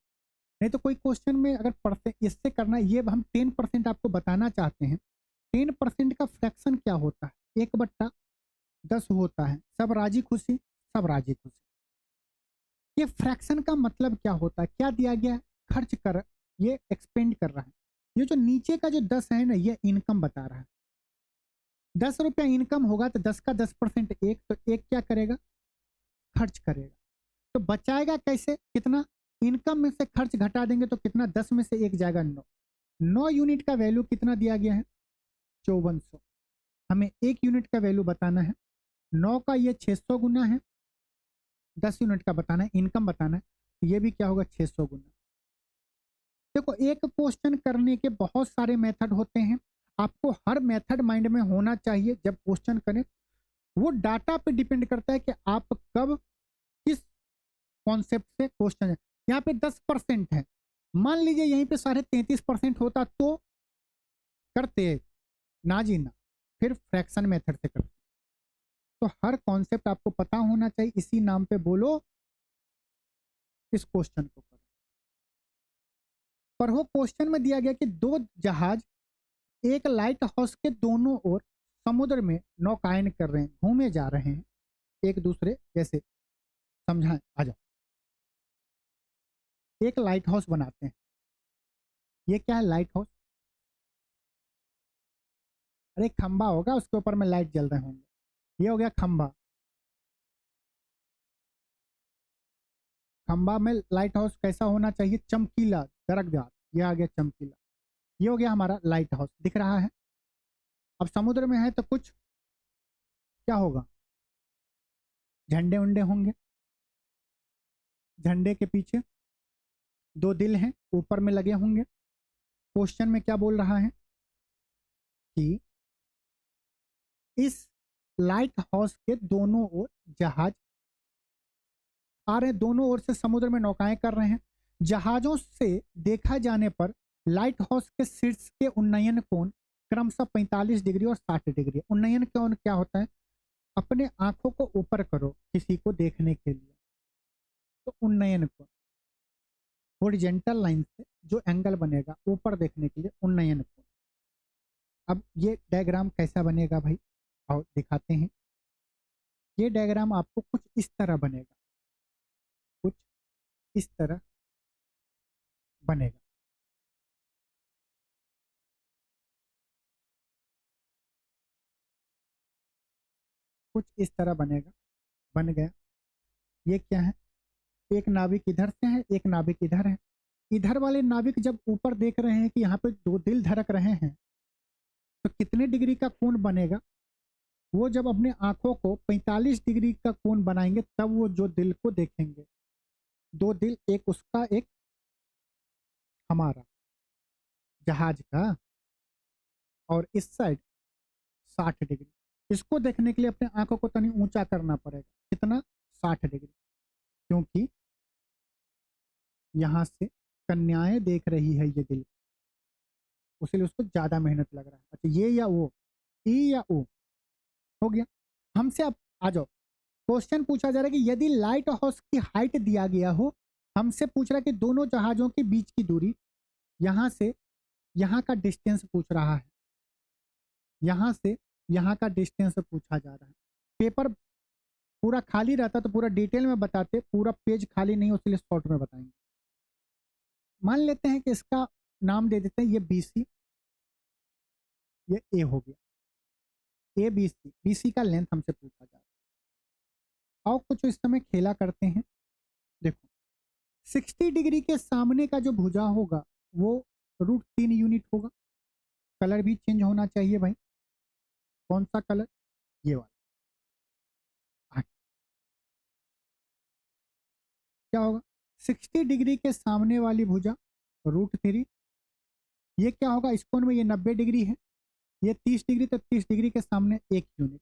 नहीं तो कोई क्वेश्चन में अगर पढ़ते इससे करना, ये हम 10% आपको बताना चाहते हैं। 10% का फ्रैक्शन क्या होता है? 1/10 होता है। सब राजी खुशी, सब राजी खुशी। ये फ्रैक्शन का मतलब क्या होता है? क्या दिया गया है? खर्च कर, ये एक्सपेंड कर रहा है। ये जो नीचे का जो 10 है ना, ये इनकम बता रहा है। 10 रुपया इनकम होगा तो 10 का 10% एक, तो एक क्या करेगा? खर्च करेगा। तो बचाएगा कैसे? कितना? इनकम में से खर्च घटा देंगे तो कितना? 10 में से एक जाएगा 9। 9 यूनिट का वैल्यू कितना दिया गया है? 5400। हमें 1 यूनिट का वैल्यू बताना है। 9 का ये 600 गुना है, 10 यूनिट का बताना है, इनकम बताना है। ये भी क्या होगा? 600 गुना। देखो एक क्वेश्चन करने के बहुत सारे मेथड होते हैं, आपको हर मेथड माइंड में होना चाहिए जब क्वेश्चन करें। वो डाटा पे डिपेंड करता है कि आप कब किस कॉन्सेप्ट से क्वेश्चन है। यहाँ पे 10% है, मान लीजिए यहीं पे 33.5% होता तो करते ना जी ना, फिर फ्रैक्शन मेथड से करते। तो हर कॉन्सेप्ट आपको पता होना चाहिए, इसी नाम पे बोलो इस क्वेश्चन को करो। पर वो क्वेश्चन में दिया गया कि 2 जहाज एक लाइट हाउस के दोनों ओर समुद्र में नौकायन कर रहे हैं, घूमे जा रहे हैं एक दूसरे जैसे। समझाएं, आ जाओ। एक लाइट हाउस बनाते हैं। ये क्या है? Light house. अरे खंबा होगा, उसके ऊपर में लाइट जल रहे होंगे। ये हो गया खंबा। खंबा में लाइट हाउस कैसा होना चाहिए? चमकीला, चमकदार। ये आ गया चमकीला। ये हो गया हमारा लाइट हाउस, दिख रहा है। अब समुद्र में है तो कुछ क्या होगा? झंडे उंडे होंगे। झंडे के पीछे दो दिल हैं, ऊपर में लगे होंगे। क्वेश्चन में क्या बोल रहा है कि इस लाइट हाउस के दोनों ओर जहाज आ रहे हैं, दोनों ओर से समुद्र में नौकाएं कर रहे हैं। जहाजों से देखा जाने पर लाइट हाउस के शीर्ष के उन्नयन कोण क्रमशः 45 डिग्री और 60 डिग्री। उन्नयन कोण क्या होता है? अपने आंखों को ऊपर करो किसी को देखने के लिए, तो उन्नयन कोण हॉरिजॉन्टल लाइन से जो एंगल बनेगा ऊपर देखने के लिए उन्नयन कोण। अब ये डायग्राम कैसा बनेगा भाई, आओ दिखाते हैं। ये डायग्राम आपको कुछ इस तरह बनेगा, कुछ इस तरह बनेगा। कुछ इस तरह बनेगा, बन गया। ये क्या है? एक नाविक इधर से है, एक नाविक इधर है। इधर वाले नाविक जब ऊपर देख रहे हैं कि यहाँ पे दो दिल धड़क रहे हैं, तो कितने डिग्री का कोण बनेगा? वो जब अपने आंखों को 45 डिग्री का कोण बनाएंगे तब वो जो दिल को देखेंगे। दो दिल, एक उसका एक हमारा जहाज का, और इस साइड 60 डिग्री। इसको देखने के लिए अपने आंखों को तनी ऊंचा करना पड़ेगा। कितना? 60 डिग्री, क्योंकि यहाँ से कन्याएं देख रही है ये दिल, इसलिए उसको ज्यादा मेहनत लग रहा है। अच्छा, ये या वो, ई या ओ, हो गया। हमसे अब आ जाओ, क्वेश्चन पूछा जा रहा है कि यदि लाइट हाउस की हाइट दिया गया हो, हमसे पूछ रहा है कि दोनों जहाजों के बीच की दूरी, यहां से यहाँ का डिस्टेंस पूछ रहा है, यहाँ से यहाँ का डिस्टेंस पूछा जा रहा है। पेपर पूरा खाली रहता तो पूरा डिटेल में बताते, पूरा पेज खाली नहीं, उसके लिए शॉर्ट में बताएंगे। मान लेते हैं कि इसका नाम दे देते हैं ये BC, ये ए हो गया। ABC, BC का लेंथ हमसे पूछा जा रहा है। आओ कुछ इस समय खेला करते हैं। देखो, 60 डिग्री के सामने का जो भुजा होगा वो √3 यूनिट होगा। कलर भी चेंज होना चाहिए भाई। कौन सा कलर? ये वाला। हाँ, क्या होगा? 60 डिग्री के सामने वाली भुजा √3। ये क्या होगा? इस कोण में ये 90 डिग्री है, ये 30 डिग्री, तो 30 डिग्री के सामने 1 यूनिट।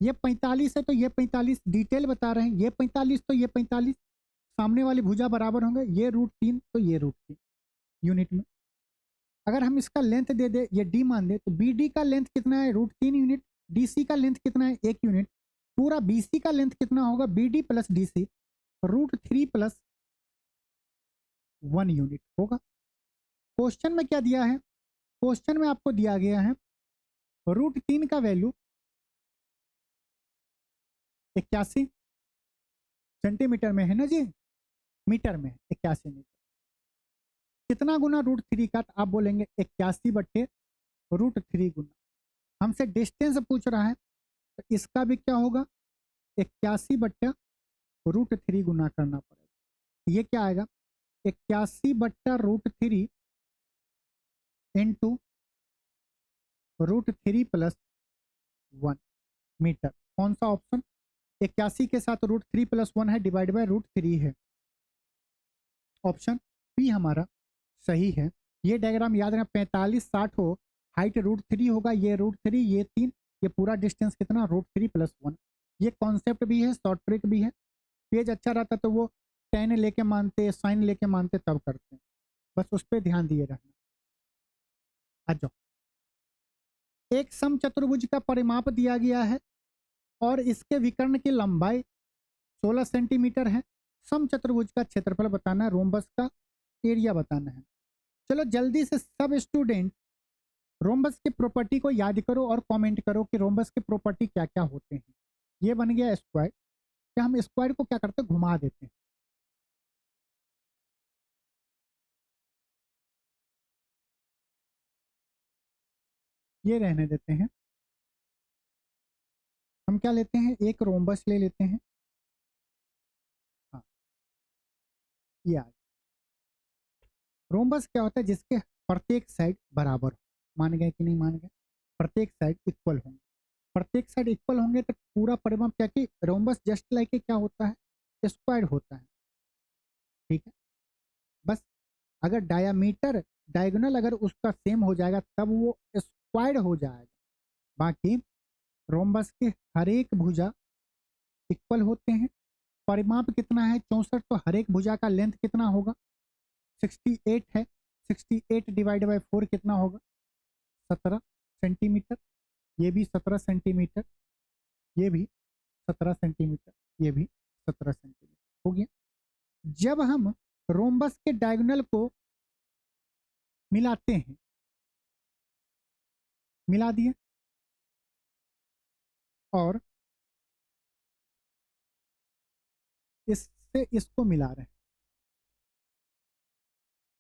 ये 45 है तो ये 45, डिटेल बता रहे हैं। ये 45 तो ये 45, सामने वाली भुजा बराबर होंगे। ये √3 तो ये √3 यूनिट में। अगर हम इसका लेंथ दे दे, ये डी मान दे, तो BD का लेंथ कितना है? √3 यूनिट। DC का लेंथ कितना है? 1 यूनिट। पूरा BC का लेंथ कितना होगा? BD plus DC √3 plus 1 unit होगा। क्वेश्चन में क्या दिया है? क्वेश्चन में आपको दिया गया है √3 का वैल्यू 81 सेंटीमीटर में है ना जी, मीटर में 81 मीटर। कितना गुना √3 का? तो आप बोलेंगे 81 बट्टे √3 गुना। हमसे डिस्टेंस पूछ रहा है, तो इसका भी क्या होगा? 81 बट्टा √3 गुना करना पड़ेगा। ये क्या आएगा? 81 बट्टा √3 इंटू √3 प्लस 1 मीटर। कौन सा ऑप्शन? 81 के साथ √3 प्लस 1 है, डिवाइड बाय √3 है। ऑप्शन बी हमारा सही है। ये डायग्राम याद रखना, 45 60 हो, हाइट √3 होगा, ये √3, ये 3, ये पूरा डिस्टेंस कितना? √3 प्लस 1। ये कॉन्सेप्ट भी है, शॉर्ट ट्रिक भी है। पेज अच्छा रहता तो वो टेन लेके मानते, साइन लेके मानते, तब करते हैं। बस उस पर ध्यान दिए रहना। आ जाओ, एक समचतुर्भुज का परिमाप दिया गया है और इसके विकर्ण की लंबाई 16 सेंटीमीटर है। समचतुर्भुज का क्षेत्रफल बताना है, रोम्बस का एरिया बताना है। चलो जल्दी से सब स्टूडेंट रोम्बस की प्रॉपर्टी को याद करो और कमेंट करो कि रोम्बस की प्रॉपर्टी क्या क्या होते हैं। ये बन गया स्क्वायर। क्या हम स्क्वायर को क्या करते हैं? घुमा देते हैं। ये रहने देते हैं। हम क्या लेते हैं? एक रोम्बस ले लेते हैं। हाँ, ये आ गया। रोम्बस क्या होता है? जिसके प्रत्येक साइड बराबर हो। मान गए कि नहीं मान गए? प्रत्येक साइड इक्वल होंगे। प्रत्येक साइड इक्वल होंगे तो पूरा परिमाप क्या कि रोम्बस जस्ट लाइक क्या होता है? स्क्वायर होता है। ठीक है, बस अगर डायामीटर डायगोनल अगर उसका सेम हो जाएगा तब वो स्क्वायर्ड हो जाएगा। बाकी रोम्बस के हर एक भुजा इक्वल होते हैं। परिमाप कितना है 64, तो हर एक भुजा का लेंथ कितना होगा 68 है। 68 डिवाइड बाई 4 कितना होगा 17 सेंटीमीटर। ये भी 17 सेंटीमीटर, ये भी 17 सेंटीमीटर, ये भी 17 सेंटीमीटर हो गया। जब हम रोम्बस के डायगोनल को मिलाते हैं, मिला दिए और इससे इसको मिला रहे हैं,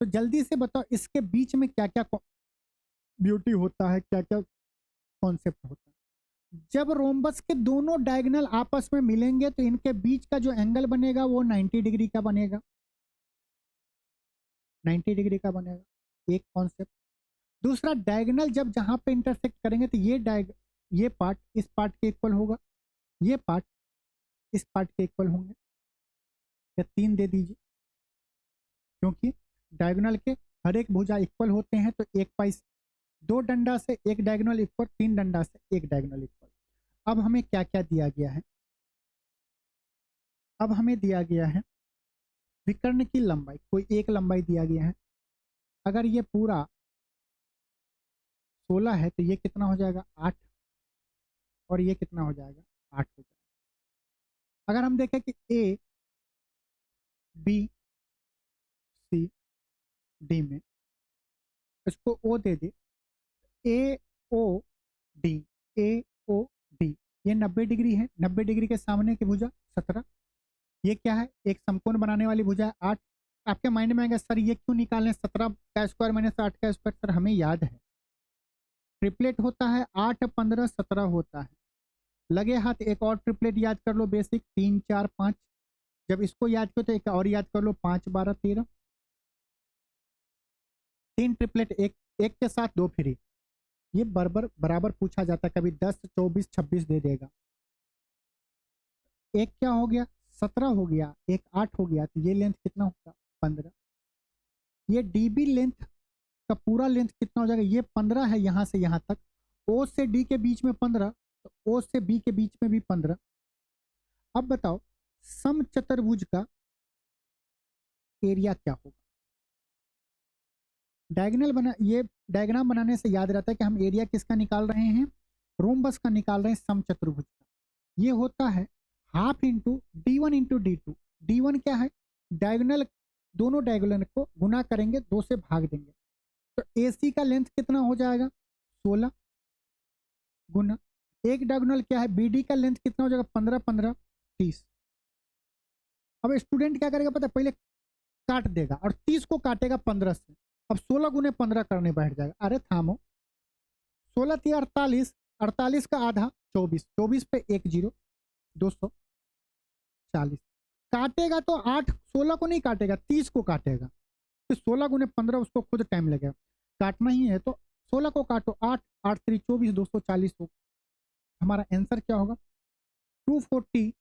तो जल्दी से बताओ इसके बीच में क्या क्या ब्यूटी होता है, क्या क्या कॉन्सेप्ट होता है। जब रोम्बस के दोनों डायगोनल आपस में मिलेंगे तो इनके बीच का जो एंगल बनेगा वो 90 डिग्री का बनेगा, 90 डिग्री का बनेगा, एक कॉन्सेप्ट। दूसरा, डायगोनल जब जहां पे इंटरसेक्ट करेंगे तो ये पार्ट इस पार्ट के इक्वल होगा, ये पार्ट इस पार्ट के इक्वल होंगे, या 3 दे दीजिए, क्योंकि डायगोनल के हर एक भुजा इक्वल होते हैं, तो एक पाई 2 डंडा से एक डायगोनल इक्वल, 3 डंडा से एक डायगोनल इक्वल। अब हमें क्या क्या दिया गया है, अब हमें दिया गया है विकर्ण की लंबाई, कोई एक लंबाई दिया गया है। अगर ये पूरा 16 है तो ये कितना हो जाएगा 8, और ये कितना हो जाएगा 8 हो जाएगा। अगर हम देखें कि ए बी सी डी में, इसको ओ दे दे, ए ओ डी, ए ओ डी, ये 90 डिग्री है। 90 डिग्री के सामने की भुजा 17, ये क्या है एक समकोण बनाने वाली भुजा है 8। आपके माइंड में आएगा सर ये क्यों निकालें 17 का स्क्वायर माइनस 8 का स्क्वायर, सर हमें याद है ट्रिपलेट होता है 8 15 17 होता है। लगे हाथ एक और ट्रिपलेट याद कर लो, बेसिक 3 4 5। जब इसको याद करो तो एक और याद कर लो 5 12 13, 3 ट्रिपलेट, एक एक के साथ 2 फ्री। ये बराबर बराबर पूछा जाता है, कभी 10 24 26 दे देगा। एक क्या हो गया 17 हो गया, एक 8 हो गया, तो ये लेंथ कितना होगा 15। ये डीबी लेंथ का पूरा लेंथ कितना हो जाएगा, ये 15 है यहाँ से यहाँ तक, ओ से डी के बीच में 15, तो ओ से बी के बीच में भी 15। अब बताओ समचतुर्भुज का एरिया क्या होगा। डायगोनल बना, ये डायग्राम बनाने से याद रहता है कि हम एरिया किसका निकाल रहे हैं, रोम्बस का निकाल रहे हैं, समचतुर्भुज का। ये होता है half into D1 into D2। D1 क्या है डायगोनल, दोनों डायगोनल को गुना करेंगे, 2 से भाग देंगे, तो AC का लेंथ कितना हो जाएगा 16 गुना, एक डायगोनल क्या है BD का लेंथ कितना हो जाएगा 15 15 30। अब स्टूडेंट क्या करेगा पता है, पहले काट देगा और 30 को काटेगा 15 से, अब 16 गुने 15 करने बैठ जाएगा। अरे थामो, 16 3 48, 48 का आधा 24, 24 पे 1 0, 240। काटेगा तो 8 16 को नहीं काटेगा, 30 को काटेगा, फिर 16 गुने 15 उसको खुद टाइम लगेगा। काटना ही है तो 16 को काटो, 8 8 3 24, 240 हो। हमारा आंसर क्या होगा 240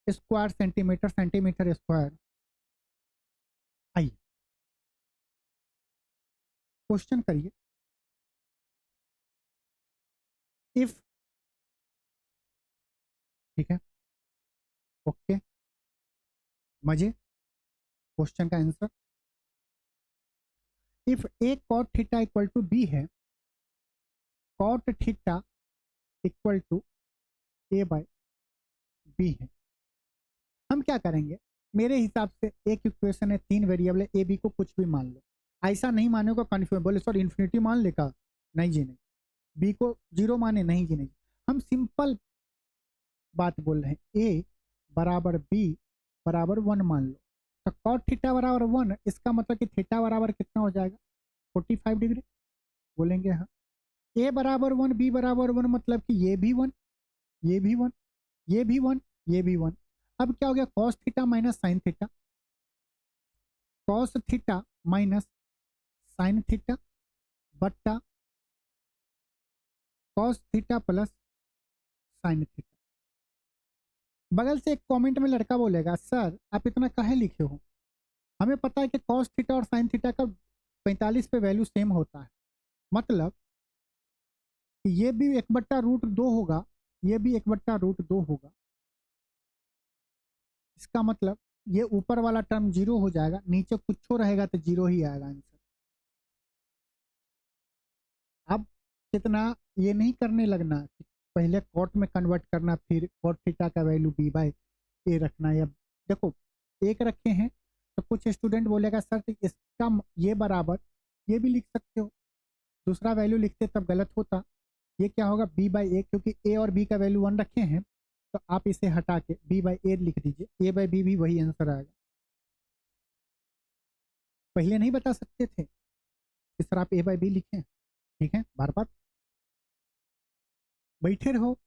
स्क्वायर सेंटीमीटर, सेंटीमीटर स्क्वायर। आइए क्वेश्चन करिए, इफ, ठीक है ओके, मजे, क्वेश्चन का answer, if A cot theta equal to B है, cot theta equal to A by B है, हम क्या करेंगे, मेरे हिसाब से एक इक्वेशन है 3 वेरिएबल है, ए बी को कुछ भी मान लो, ऐसा नहीं माने को कन्फ्यूज, बोले सर इन्फिनिटी मान लेगा, नहीं जी नहीं, बी को 0 माने, नहीं जी नहीं, हम सिंपल बात बोल रहे हैं, ए बराबर बी बराबर 1 मान लो, तो कॉट थीटा बराबर 1, इसका मतलब कि थीटा बराबर कितना हो जाएगा 45 डिग्री, बोलेंगे हाँ। ए बराबर 1 बी बराबर 1 मतलब कि ये भी 1, ये भी 1, ये भी 1, ये भी 1। अब क्या हो गया cos theta minus sine theta, cos theta minus sine theta बट्टा cos theta plus sine theta. बगल से एक कमेंट में लड़का बोलेगा सर आप इतना काहे लिखे हो, हमें पता है कि कॉस थीटा और साइन थीटा का 45 पे वैल्यू सेम होता है, मतलब कि ये भी 1/√2 होगा, ये भी 1/√2 होगा। इसका मतलब ये ऊपर वाला टर्म 0 हो जाएगा, नीचे कुछ रहेगा तो 0 ही आएगा आंसर। अब कितना ये नहीं करने लगना कि पहले कॉट में कन्वर्ट करना फिर कॉट थीटा का वैल्यू b/a रखना, या देखो एक रखे हैं तो कुछ स्टूडेंट बोलेगा सर तो इसका ये बराबर ये भी लिख सकते हो, दूसरा वैल्यू लिखते तब गलत होता। ये क्या होगा b/a, क्योंकि a और b का वैल्यू 1 रखे हैं तो आप इसे हटा के b/a लिख दीजिए, a/b भी वही आंसर आएगा। पहले नहीं बता सकते थे कि सर आप a/b लिखें, ठीक है बार बार बैठे रहो।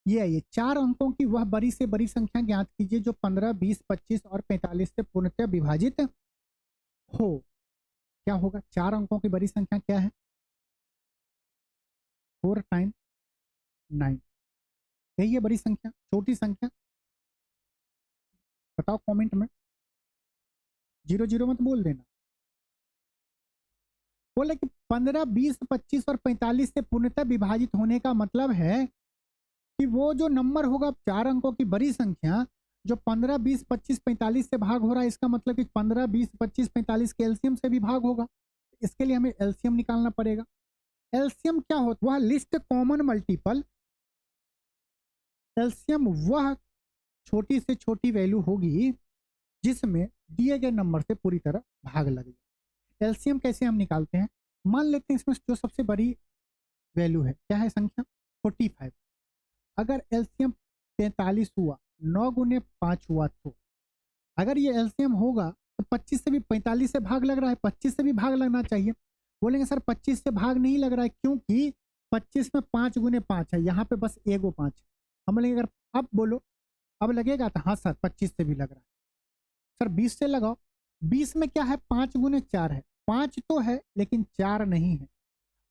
ये आइए, 4 अंकों की वह बड़ी से बड़ी संख्या ज्ञात कीजिए जो 15, 20, 25 और 45 से पूर्णतः विभाजित हो। क्या होगा 4 अंकों की बड़ी संख्या क्या है? 4 टाइम 9, यही है बड़ी संख्या। छोटी संख्या बताओ कमेंट में, 0 0 मत बोल देना। बोले कि 15, 20, 25 और 45 से पूर्णतः विभाजित होने का मतलब है कि वो जो नंबर होगा 4 अंकों की बड़ी संख्या जो 15, 20, 25, 45 से भाग हो रहा है, इसका मतलब कि 15, 20, 25, 45 के एलसीएम से भी भाग होगा। इसके लिए हमें एलसीएम निकालना पड़ेगा। एलसीएम क्या होता है? वह लिस्ट कॉमन मल्टीपल, एलसीएम वह छोटी से छोटी वैल्यू होगी जिसमें दिए गए नंबर से पूरी तरह भाग लगेगा। एलसीएम कैसे हम निकालते हैं? मान लेते हैं इसमें जो सबसे बड़ी वैल्यू है क्या है संख्या 45, अगर एलसीएम 43 हुआ, 9 गुने 5 हुआ, तो अगर ये एलसीएम होगा तो 25 से भी 45 से भाग लग रहा है, 25 से भी भाग लगना चाहिए। बोलेंगे सर 25 से भाग नहीं लग रहा है क्योंकि 25 में 5 गुने 5 है, यहाँ पे बस एगो 5 है। हम बोलेंगे अगर अब बोलो अब लगेगा तो हाँ सर 25 से भी लग रहा है। सर 20 से लगाओ, 20 में क्या है 5 गुने 4 है, 5 तो है लेकिन 4 नहीं है।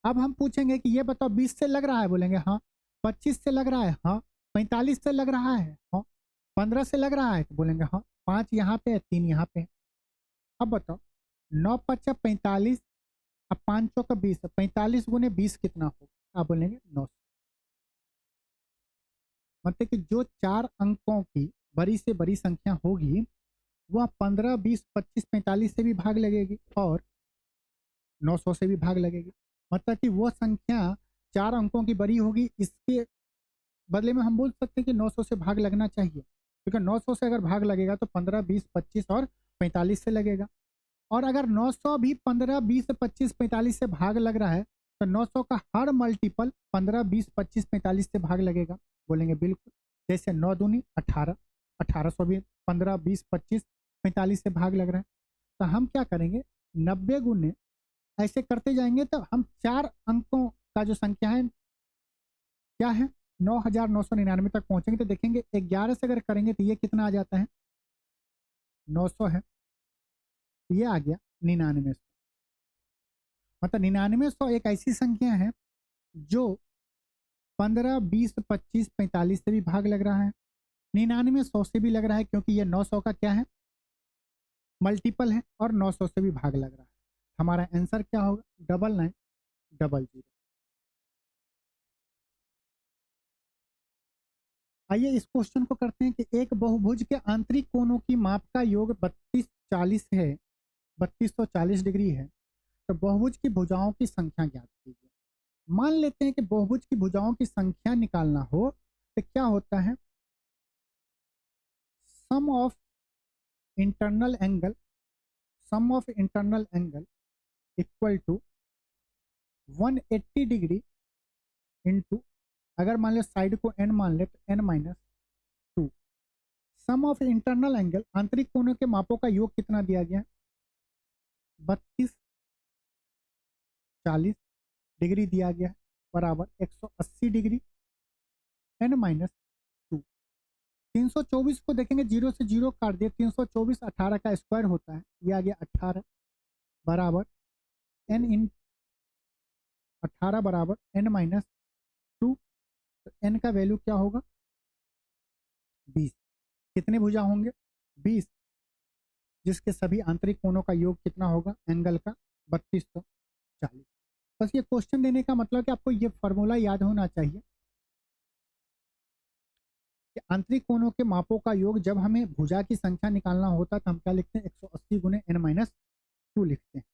अब हम पूछेंगे कि ये बताओ 20 से लग रहा है, बोलेंगे हाँ। 25 से लग रहा है हाँ। 45 से लग रहा है हाँ। 15 से लग रहा है तो बोलेंगे हाँ। 5 यहाँ पे है, 3 यहाँ पे है। अब बताओ 9 5 45, अब 5 चौका 20, 45 गुने 20 कितना होगा? आप बोलेंगे 900। मतलब कि जो 4 अंकों की बड़ी से बड़ी संख्या होगी वह 15, 20, 25, 45 से भी भाग लगेगी और 900 से भी भाग लगेगी। मतलब कि वो संख्या 4 अंकों की बड़ी होगी, इसके बदले में हम बोल सकते हैं कि 900 से भाग लगना चाहिए, क्योंकि 900 से अगर भाग लगेगा तो 15, 20, 25 और 45 से लगेगा। और अगर 900 भी 15, 20, 25, 45 से भाग लग रहा है तो 900 का हर मल्टीपल 15, 20, 25, 45 से भाग लगेगा। बोलेंगे बिल्कुल, जैसे 9 दूनी 18, 1800 भी 15, 20, 25, 45 से भाग लग रहा है। तो हम क्या करेंगे 90 गुने ऐसे करते जाएंगे तो हम 4 अंकों का जो संख्या है क्या है 9,999 तक पहुंचेंगे। तो देखेंगे 11 से अगर करेंगे तो ये कितना आ जाता है 900 है, ये आ गया 9900। मतलब 9900 एक ऐसी संख्या है जो 15, 20, 25, 45 से भी भाग लग रहा है, 9900 से भी लग रहा है क्योंकि ये 900 का क्या है मल्टीपल है, और 900 से भी भाग लग रहा है। हमारा आंसर क्या होगा 9900। आइए इस क्वेश्चन को करते हैं कि एक बहुभुज के आंतरिक कोणों की माप का योग 3240 है, 3240 डिग्री है, तो बहुभुज की भुजाओं की संख्या ज्ञात कीजिए। मान लेते हैं कि बहुभुज की भुजाओं की संख्या निकालना हो तो क्या होता है sum of internal angle, sum of internal angle equal to 180 degree into, अगर मान लो साइड को n मान ले तो n-2। Some of internal angle आंतरिक कोणों के मापों का योग कितना दिया गया 3240 डिग्री दिया गया है, बराबर 180 डिग्री n-2। 324 को देखेंगे 0 से 0 काट दिए, 324 18 का स्क्वायर होता है, ये आ गया 18 बराबर n इन 18 बराबर n-2। तो n का वैल्यू क्या होगा 20। कितने भुजा होंगे 20। जिसके सभी आंतरिक कोणों का योग कितना होगा एंगल का 3240। बस ये क्वेश्चन देने का मतलब कि आपको ये फॉर्मूला याद होना चाहिए कि आंतरिक कोणों के मापों का योग जब हमें भुजा की संख्या निकालना होता है तो हम क्या लिखते हैं 180 गुने n-2 लिखते हैं।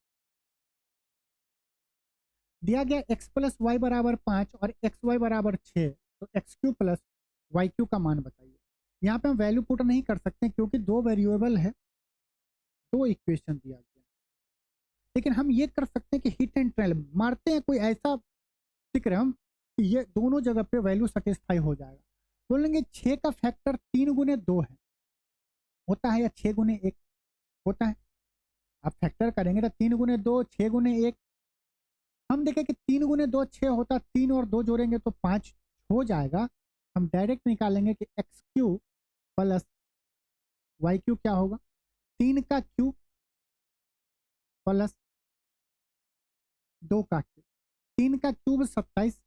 दिया गया x प्लस वाई बराबर 5 और एक्स वाई बराबर 6, तो X cube plus Y cube का मान बताइए। यहाँ पे हम वैल्यू पुट नहीं कर सकते क्योंकि दो वेरिएबल है, दो इक्वेशन दिया गया। लेकिन हम ये कर सकते हैं कि हिट एंड ट्रायल मारते हैं, कोई ऐसा फिक्र हम कि ये दोनों जगह पे वैल्यू सेटिस्फाई हो जाएगा। बोलेंगे 6 का फैक्टर 3 गुने 2 है, होता है, या 6 गुने 1 होता है। आप फैक्टर करेंगे तो 3 गुने 2 6 गुने 1, हम देखें कि 3 गुने 2 6 होता, 3 और 2 जोड़ेंगे तो 5 हो जाएगा। हम डायरेक्ट निकालेंगे कि X cube plus Y cube क्या होगा, 3 का क्यूब प्लस 2 का क्यूब। 3 का क्यूब 27,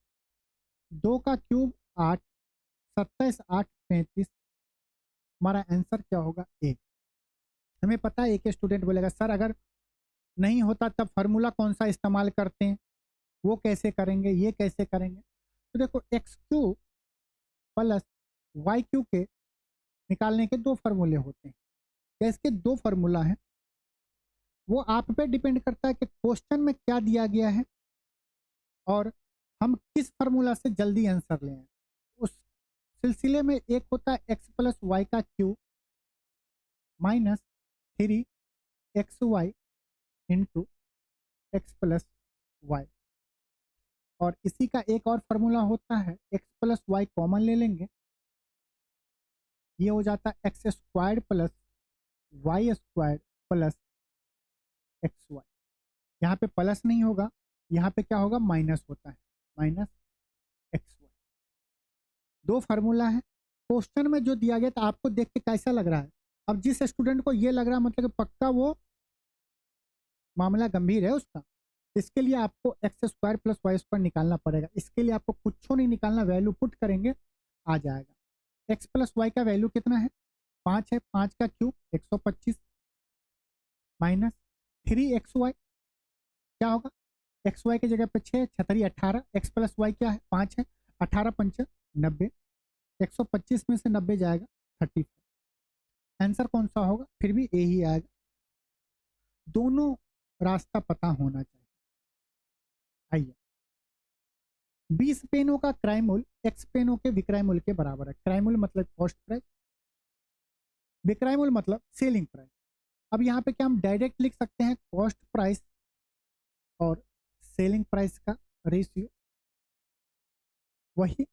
2 का क्यूब 8, 27 8 35। हमारा आंसर क्या होगा ए। हमें पता है एक स्टूडेंट बोलेगा सर अगर नहीं होता तब फार्मूला कौन सा इस्तेमाल करते हैं, वो कैसे करेंगे, ये कैसे करेंगे। तो देखो X cube plus Y cube के निकालने के दो फार्मूले होते हैं, या इसके दो फार्मूला हैं। वो आप पे डिपेंड करता है कि क्वेश्चन में क्या दिया गया है और हम किस फार्मूला से जल्दी आंसर लें। उस सिलसिले में एक होता है एक्स प्लस वाई का cube minus 3xy into X plus Y, और इसी का एक और फार्मूला होता है एक्स प्लस वाई कॉमन ले लेंगे, ये हो जाता है X squared plus Y squared plus X Y. यहाँ पे प्लस नहीं होगा, यहाँ पे क्या होगा माइनस होता है, माइनस एक्स वाई। दो फार्मूला है। क्वेश्चन में जो दिया गया था आपको देख के कैसा लग रहा है, अब जिस स्टूडेंट को ये लग रहा है मतलब कि पक्का वो मामला गंभीर है उसका, इसके लिए आपको X square plus Y square निकालना पड़ेगा। इसके लिए आपको कुछ नहीं निकालना, वैल्यू पुट करेंगे आ जाएगा। एक्स प्लस वाई का वैल्यू कितना है 5 है, 5 का क्यूब 125 माइनस 3xy क्या होगा, एक्स वाई की जगह पे 6 छतरी 18, एक्स प्लस वाई क्या है 5 है, 18 पंच 90, 125 में से 90 जाएगा 35। आंसर कौन सा होगा, फिर भी ए ही आएगा। दोनों रास्ता पता होना चाहिए। आइए, 20 पेनों का क्रय मूल्य एक्स पेनों के विक्रय मूल्य के बराबर है। क्रय मूल्य मतलब कॉस्ट प्राइस, विक्रय मूल्य मतलब सेलिंग प्राइस। अब यहाँ पे क्या हम डायरेक्ट लिख सकते हैं कॉस्ट प्राइस और सेलिंग प्राइस का रेशियो, वही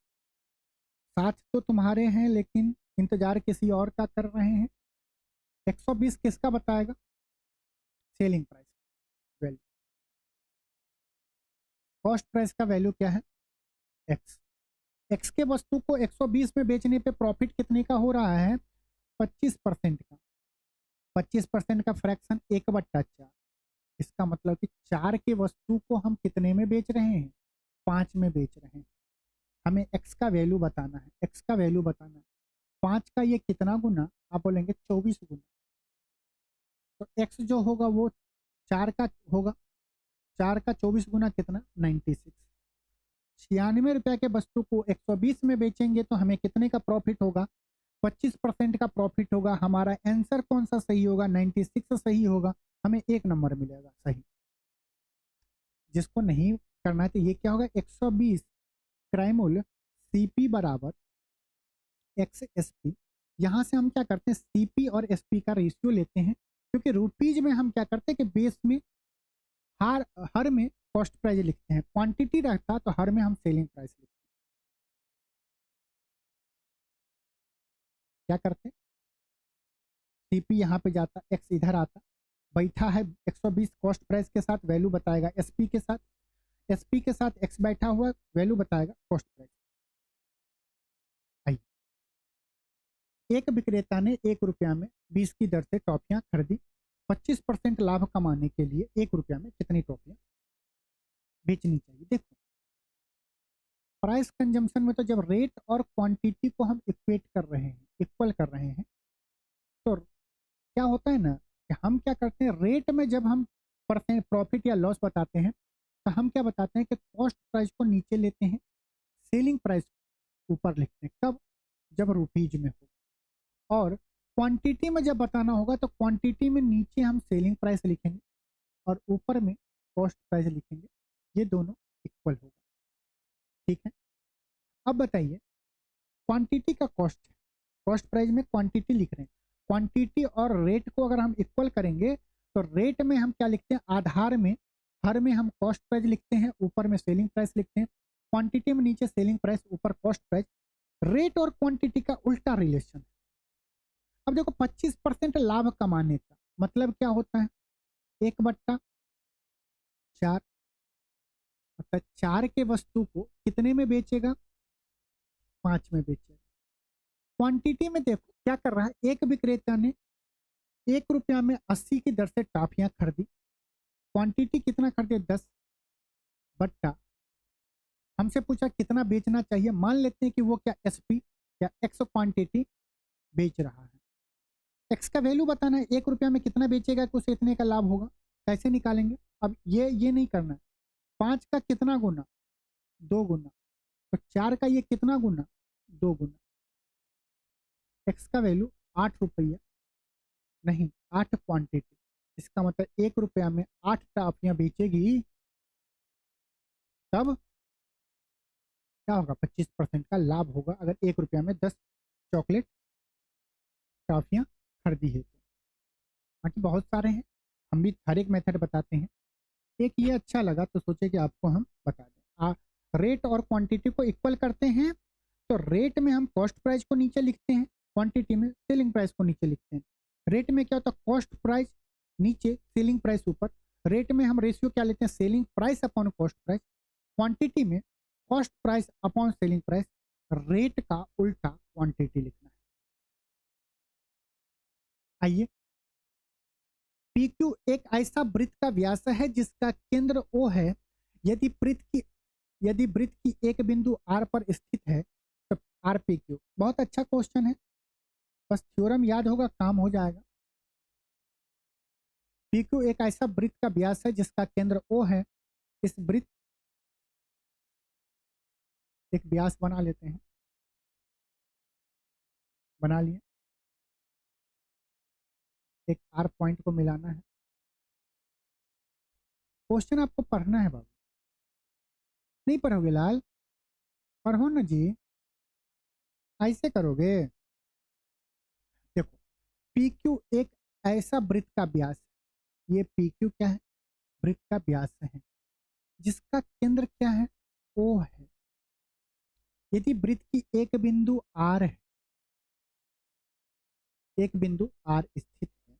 साथ तो तुम्हारे हैं लेकिन इंतजार किसी और का कर रहे हैं। 120 किसका बताएगा, selling price value. Cost price का वैल्यू क्या है एक्स। एक्स के वस्तु को 120 में बेचने पे प्रॉफिट कितने का हो रहा है 25% का। 25% का फ्रैक्शन 1/4, इसका मतलब कि 4 के वस्तु को हम कितने में बेच रहे हैं 5 में बेच रहे हैं। हमें एक्स का वैल्यू बताना है, एक्स का वैल्यू बताना है। 5 का ये कितना गुना, आप बोलेंगे 24 गुना, तो एक्स जो होगा वो 4 का होगा, 4 का 24 गुना कितना 96। 96 रुपया के वस्तु को 120 में बेचेंगे तो हमें कितने का प्रॉफिट होगा 25% का प्रॉफिट होगा। हमारा आंसर कौन सा सही होगा 96 सही होगा, हमें 1 नंबर मिलेगा सही। जिसको नहीं करना है तो ये क्या होगा 120 क्रय मूल्य सीपी बराबर एक्स एस पी। यहाँ से हम क्या करते हैं सीपी और एसपी का रेशियो लेते हैं, क्योंकि रुपीज में हम क्या करते हैं कि बेस में हर में कॉस्ट प्राइस लिखते हैं, क्वांटिटी रहता तो हर में हम सेलिंग प्राइस लिखते हैं। क्या करते हैं सीपी यहाँ पे जाता, एक्स इधर आता, बैठा है 120 कॉस्ट प्राइस के साथ वैल्यू बताएगा एसपी के साथ, एसपी के साथ एक्स बैठा हुआ वैल्यू बताएगा कॉस्ट प्राइस। आइए, एक विक्रेता ने 1 रुपया में 20 की दर से टॉफियां खरीदी। 25% लाभ कमाने के लिए 1 रुपया में कितनी टॉफियां बेचनी चाहिए। देखो प्राइस कंजम्पशन में तो जब रेट और क्वांटिटी को हम इक्वेट कर रहे हैं, इक्वल कर रहे हैं, तो क्या होता है ना कि हम क्या करते हैं, रेट में जब हम परसेंट प्रॉफिट या लॉस बताते हैं तो हम क्या बताते हैं कि कॉस्ट प्राइस को नीचे लेते हैं, सेलिंग प्राइस ऊपर लिखते हैं। कब? जब रुपीज में हो। और क्वांटिटी में जब बताना होगा तो क्वांटिटी में नीचे हम सेलिंग प्राइस लिखेंगे और ऊपर में कॉस्ट प्राइस लिखेंगे, ये दोनों इक्वल होगा। ठीक है, अब बताइए क्वांटिटी का कॉस्ट है, कॉस्ट प्राइस में क्वांटिटी लिख रहे हैं, क्वांटिटी और रेट को अगर हम इक्वल करेंगे तो रेट में हम क्या लिखते हैं, आधार में हर में हम कॉस्ट प्राइस लिखते हैं, ऊपर में सेलिंग प्राइस लिखते हैं, क्वांटिटी में नीचे सेलिंग प्राइस ऊपर कॉस्ट प्राइस। रेट और क्वांटिटी का उल्टा रिलेशन। अब देखो 25% लाभ कमाने का मतलब क्या होता है, 1/4, मतलब 4 के वस्तु को कितने में बेचेगा, 5 में बेचेगा। क्वांटिटी में देखो क्या कर रहा है, एक विक्रेता ने 1 रुपया में 80 की दर से टॉफियां खरीदी, क्वांटिटी कितना खरीदे, 10 बट्टा हमसे पूछा कितना बेचना चाहिए, मान लेते हैं कि वो क्या एसपी या एक्स क्वांटिटी बेच रहा है। एक्स का वैल्यू बताना है, 1 रुपया में कितना बेचेगा कि उसे इतने का लाभ होगा। कैसे निकालेंगे, अब ये नहीं करना है, 5 का कितना गुना, 2 गुना, तो 4 का ये कितना गुना, 2 गुना। एक्स का वैल्यू 8 रुपया, नहीं 8 क्वांटिटी, इसका मतलब 1 रुपया में 8 टॉफियां बेचेगी, तब क्या होगा, 25% का लाभ होगा अगर 1 रुपया में 10 चॉकलेट टॉफियां खरीदी है तो। बाकी बहुत सारे हैं, हम भी हर एक मेथड बताते हैं, एक ये अच्छा लगा तो सोचे कि आपको हम बता दें। रेट और क्वांटिटी को इक्वल करते हैं तो रेट में हम कॉस्ट प्राइस को नीचे लिखते हैं, क्वांटिटी में सेलिंग प्राइस को नीचे लिखते हैं। रेट में क्या होता है, कॉस्ट प्राइस नीचे सेलिंग प्राइस ऊपर। रेट में हम रेशियो क्या लेते हैं, selling price upon cost price. Quantity में cost price upon selling price. Rate का उल्टा क्वांटिटी लिखना है। आइए, पी क्यू एक ऐसा वृत्त का व्यास है जिसका केंद्र ओ है। यदि वृत्त की एक बिंदु आर पर स्थित है तो आर पी क्यू। बहुत अच्छा क्वेश्चन है, बस थ्योरम याद होगा काम हो जाएगा। पी क्यू एक ऐसा वृत्त का व्यास है जिसका केंद्र ओ है। इस वृत्त एक व्यास बना लेते हैं, बना लिए, एक आर पॉइंट को मिलाना है। क्वेश्चन आपको पढ़ना है बाबू, नहीं पढ़ोगे लाल, पढ़ो ना जी, ऐसे करोगे। देखो, पी क्यू एक ऐसा वृत्त का व्यास है, ये पी क्यू क्या है, वृत्त का व्यास है जिसका केंद्र क्या है, ओ है। यदि वृत्त की एक बिंदु आर है, एक बिंदु आर स्थित है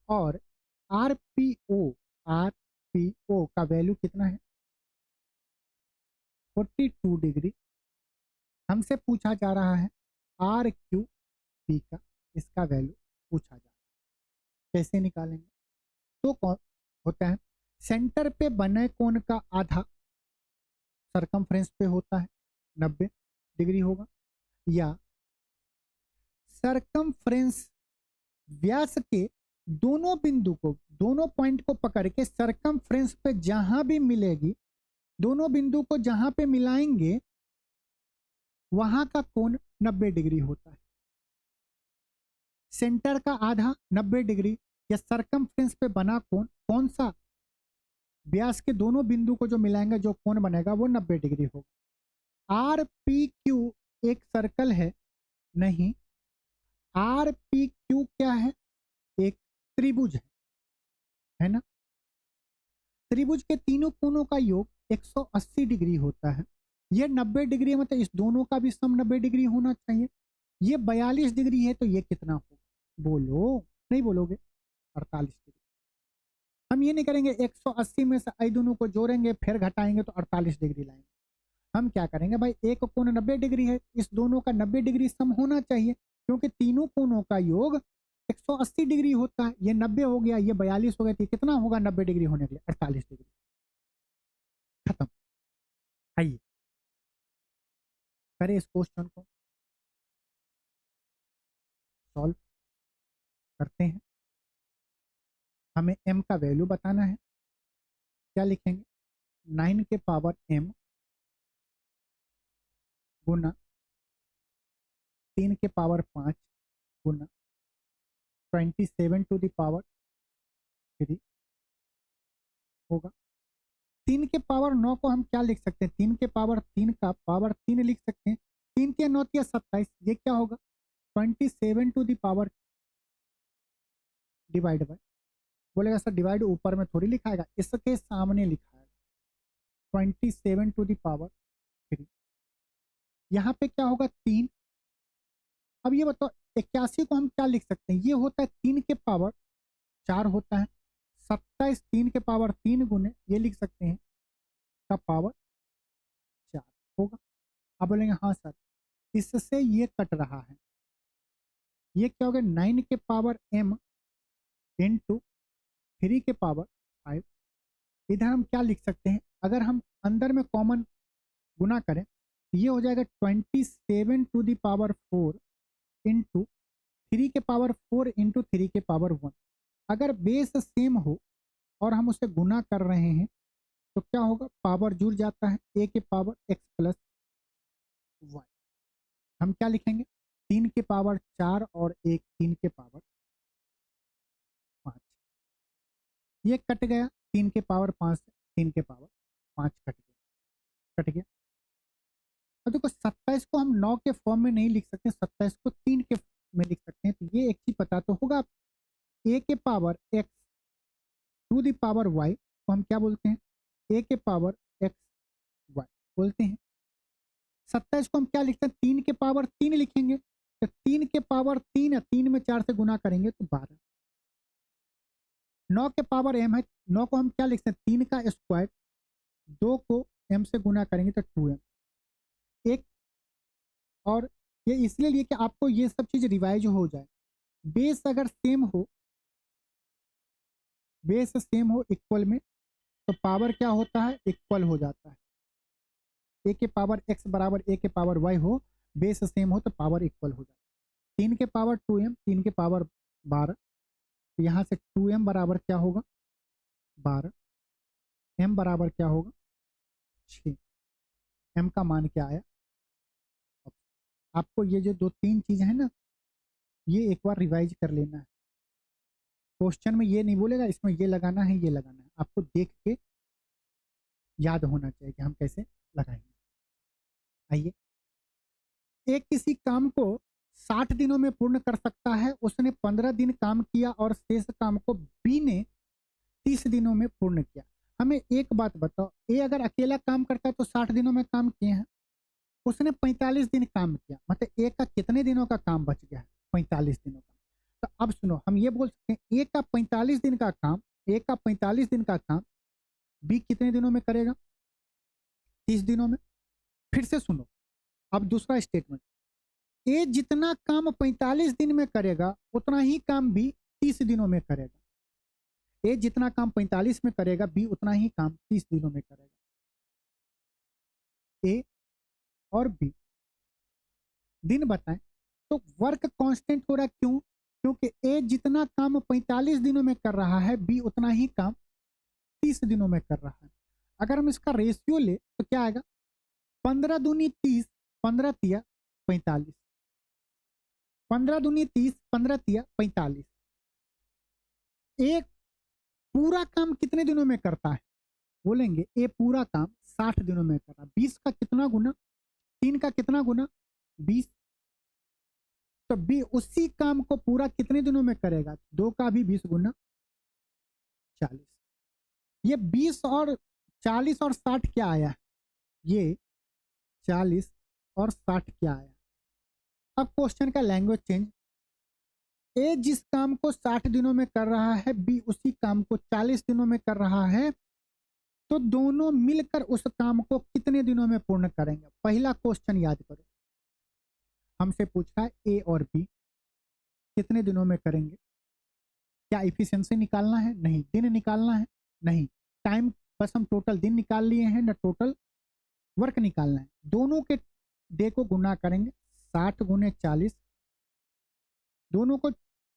और आर पी ओ का वैल्यू कितना है, 42 डिग्री। हमसे पूछा जा रहा है आर क्यू पी का, इसका वैल्यू पूछा जा रहा है। कैसे निकालेंगे, तो कौन होता है, सेंटर पे बने कोण का आधा सरकमफ्रेंस पे होता है, 90 डिग्री होगा, या सरकमफ्रेंस व्यास के दोनों बिंदु को, दोनों पॉइंट को पकड़ के सरकमफ्रेंस पे जहां भी मिलेगी, दोनों बिंदु को जहां पे मिलाएंगे वहां का कोण 90 डिग्री होता है। सेंटर का आधा 90 डिग्री या सरकमफ्रेंस पे बना कोण कौन सा, व्यास के दोनों बिंदु को जो मिलाएंगे जो कोण बनेगा वो 90 डिग्री होगा। आर पी क्यू एक सर्कल है, नहीं, आर पी क्यू क्या है, एक त्रिभुज है ना। त्रिभुज के तीनों कोणों का योग 180 डिग्री होता है। ये 90 डिग्री मतलब इस दोनों का भी सम 90 डिग्री होना चाहिए। ये 42 डिग्री है तो ये कितना होगा, बोलो, नहीं बोलोगे, 48 डिग्री। हम ये नहीं करेंगे 180 में से आई दोनों को जोड़ेंगे फिर घटाएंगे तो 48 डिग्री लाएंगे। हम क्या करेंगे भाई, एक कोण 90 डिग्री है, इस दोनों का 90 डिग्री सम होना चाहिए क्योंकि तीनों कोणों का योग 180 डिग्री होता है। ये 90 हो गया, ये 42 हो गया, तो कितना होगा 90 डिग्री होने के लिए, 48 डिग्री। खत्म। आइए करें इस क्वेश्चन को सॉल्व करते हैं। हमें m का वैल्यू बताना है। क्या लिखेंगे? 9 के पावर m गुना 3 के पावर 5 गुना 27 टू द पावर 3 होगा। 3 के पावर 9 को हम क्या लिख सकते हैं? 3 के पावर 3 का पावर 3 लिख सकते हैं। 3 के 9 या 27, ये क्या होगा? 27 to the power divide by, बोलेगा सर डिवाइड ऊपर में थोड़ी लिखाएगा, इसके सामने लिखाएगा 27 टू द पावर 3। यहाँ पे क्या होगा? 3। अब ये बताओ 81 को हम क्या लिख सकते हैं? ये होता है 3 के पावर 4 होता है। 27 3 के पावर 3 गुने ये लिख सकते हैं का पावर 4 होगा। अब बोलेंगे हाँ सर इससे ये कट रहा है, ये क्या होगा? 9 के पावर m इंटू 3 के पावर 5। इधर हम क्या लिख सकते हैं? अगर हम अंदर में कॉमन गुना करें तो ये हो जाएगा 27 टू द पावर 4 इंटू 3 के पावर 4 इंटू 3 के पावर 1। अगर बेस सेम हो और हम उसे गुना कर रहे हैं तो क्या होगा? पावर जुड़ जाता है, a के पावर x प्लस वाई। हम क्या लिखेंगे? 3 के पावर 4 और 1 3 के पावर 5। ये कट गया, 3 के पावर 5 से 3 के पावर 5 कट गया। अब देखो 27 को हम 9 के फॉर्म में नहीं लिख सकते, 27 को 3 के में लिख सकते हैं। तो ये एक चीज पता तो होगा, a के power x to the power y को हम क्या बोलते हैं? a के पावर x y बोलते हैं। 27 को हम क्या लिखते हैं? 3 के पावर 3 लिखेंगे, तो 3 के पावर 3 है, 3 में 4 से गुना करेंगे तो 12। 9 के पावर m है, 9 को हम क्या लिखते हैं? 3 का स्क्वायर, 2 को m से गुना करेंगे तो 2m। एक और ये इसलिए लिए कि आपको ये सब चीज रिवाइज हो जाए। बेस अगर सेम हो इक्वल में तो पावर क्या होता है? इक्वल हो जाता है। a के पावर x बराबर a के पावर y हो, बेस सेम हो तो पावर इक्वल हो जाता है। 3 के पावर 2m, 3 के पावर 12, तो यहाँ से 2m बराबर क्या होगा? 12। m बराबर क्या होगा? 6। m का मान क्या आया? आपको ये जो 2-3 चीजें हैं ना, ये एक बार रिवाइज कर लेना है। क्वेश्चन में ये नहीं बोलेगा इसमें ये लगाना है, ये लगाना है, आपको देख के याद होना चाहिए कि हम कैसे लगाएंगे। आइए, एक किसी काम को 60 दिनों में पूर्ण कर सकता है। उसने 15 दिन काम किया और शेष काम को बी ने 30 दिनों में पूर्ण किया। हमें एक बात बताओ, ए अगर अकेला काम करता तो 60 दिनों में काम किए हैं, उसने 45 दिन काम किया, मतलब ए का कितने दिनों का काम बच गया है? 45 दिनों का। तो अब सुनो, हम ये बोल सकते हैं ए का 45 दिन का काम, ए का 45 दिन का काम बी कितने दिनों में करेगा? 30 दिनों में। फिर से सुनो, अब दूसरा स्टेटमेंट, ए जितना काम 45 दिन में करेगा उतना ही काम बी 30 दिनों में करेगा। ए जितना काम 45 में करेगा, बी उतना ही काम 30 दिनों में करेगा। ए और बी दिन बताएं तो वर्क कांस्टेंट हो रहा है। क्यों? क्योंकि ए जितना काम 45 दिनों में कर रहा है, बी उतना ही काम 30 दिनों में कर रहा है। अगर हम इसका रेशियो ले तो क्या आएगा? 15 दूनी 30, 15 तिया 45, 15 दूनी 30, 15 तिया 45। एक पूरा काम कितने दिनों में करता है? बोलेंगे ए पूरा काम 60 दिनों में कर रहा है। 20 का कितना गुना? 3 का कितना गुना? 20। तो बी उसी काम को पूरा कितने दिनों में करेगा? 2 का भी 20 गुना 40। ये 20 और 40 और 60 क्या आया? ये 40 और 60 क्या आया? अब क्वेश्चन का लैंग्वेज चेंज। ए जिस काम को 60 दिनों में कर रहा है, बी उसी काम को 40 दिनों में कर रहा है, तो दोनों मिलकर उस काम को कितने दिनों में पूर्ण करेंगे? पहला क्वेश्चन याद करो, हमसे पूछा है ए और बी कितने दिनों में करेंगे। क्या इफिशिएंसी निकालना है? नहीं। दिन निकालना है? नहीं। टाइम, बस हम टोटल दिन निकाल लिए हैं ना, टोटल वर्क निकालना है। दोनों के डे को गुना करेंगे, 60 गुने 40, दोनों को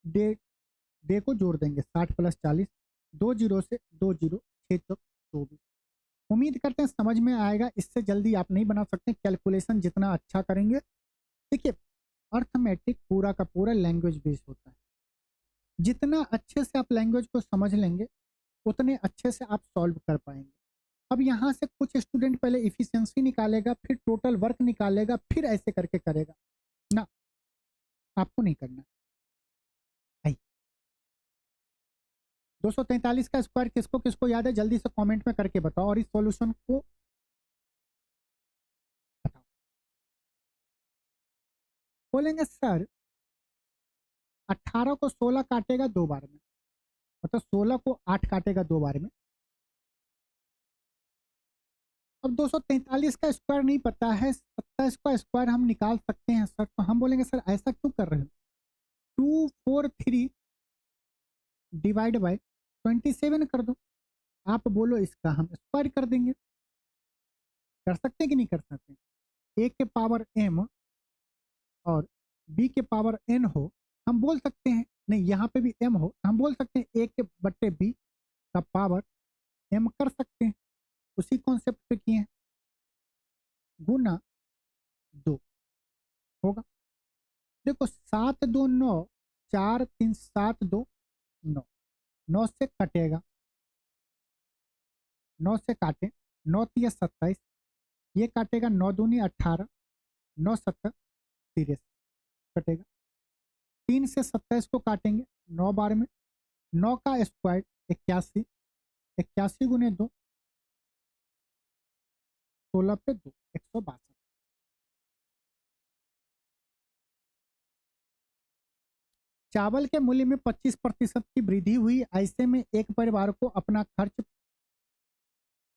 डे को जोड़ देंगे, 60 प्लस 40 20 से 20 6 चौक 24। उम्मीद करते हैं समझ में आएगा, इससे जल्दी आप नहीं बना सकते। कैलकुलेशन जितना अच्छा करेंगे, देखिए अर्थमेटिक पूरा का पूरा लैंग्वेज बेस्ड होता है। जितना अच्छे से आप लैंग्वेज को समझ लेंगे उतने अच्छे से आप सॉल्व कर पाएंगे। अब यहाँ से कुछ स्टूडेंट पहले इफिशियंसी निकालेगा, फिर टोटल वर्क निकालेगा, फिर ऐसे करके करेगा ना, आपको नहीं करना। 243 का स्क्वायर किसको किसको याद है, जल्दी से कमेंट में करके बताओ और इस सॉल्यूशन को बताओ। बोलेंगे सर 18 को 16 काटेगा 2 बार में, मतलब 16 को 8 काटेगा 2 बार में। अब 243 का स्क्वायर नहीं पता है, 27 का स्क्वायर हम निकाल सकते हैं सर, तो हम बोलेंगे सर ऐसा क्यों कर रहे हो। 243 डिवाइड बाय 27 कर दो, आप बोलो इसका हम स्क्वायर कर देंगे। कर सकते हैं कि नहीं कर सकते। ए के पावर m और b के पावर n हो, हम बोल सकते हैं, नहीं यहाँ पे भी m हो, हम बोल सकते हैं a के बट्टे b का पावर m कर सकते हैं। उसी कॉन्सेप्ट पे किए हैं, गुना 2 होगा। देखो 7 2 9, 4 3 7 2 9, 9 से कटेगा, 9 से काटे, 9 3 27, ये काटेगा 9 दूनी 18, 9 7 30 कटेगा। 3 से 27 को काटेंगे 9 बार में, 9 का स्क्वायर 81, 81 गुने 2 16 पे 2 162। चावल के मूल्य में 25% की वृद्धि हुई, ऐसे में एक परिवार को अपना खर्च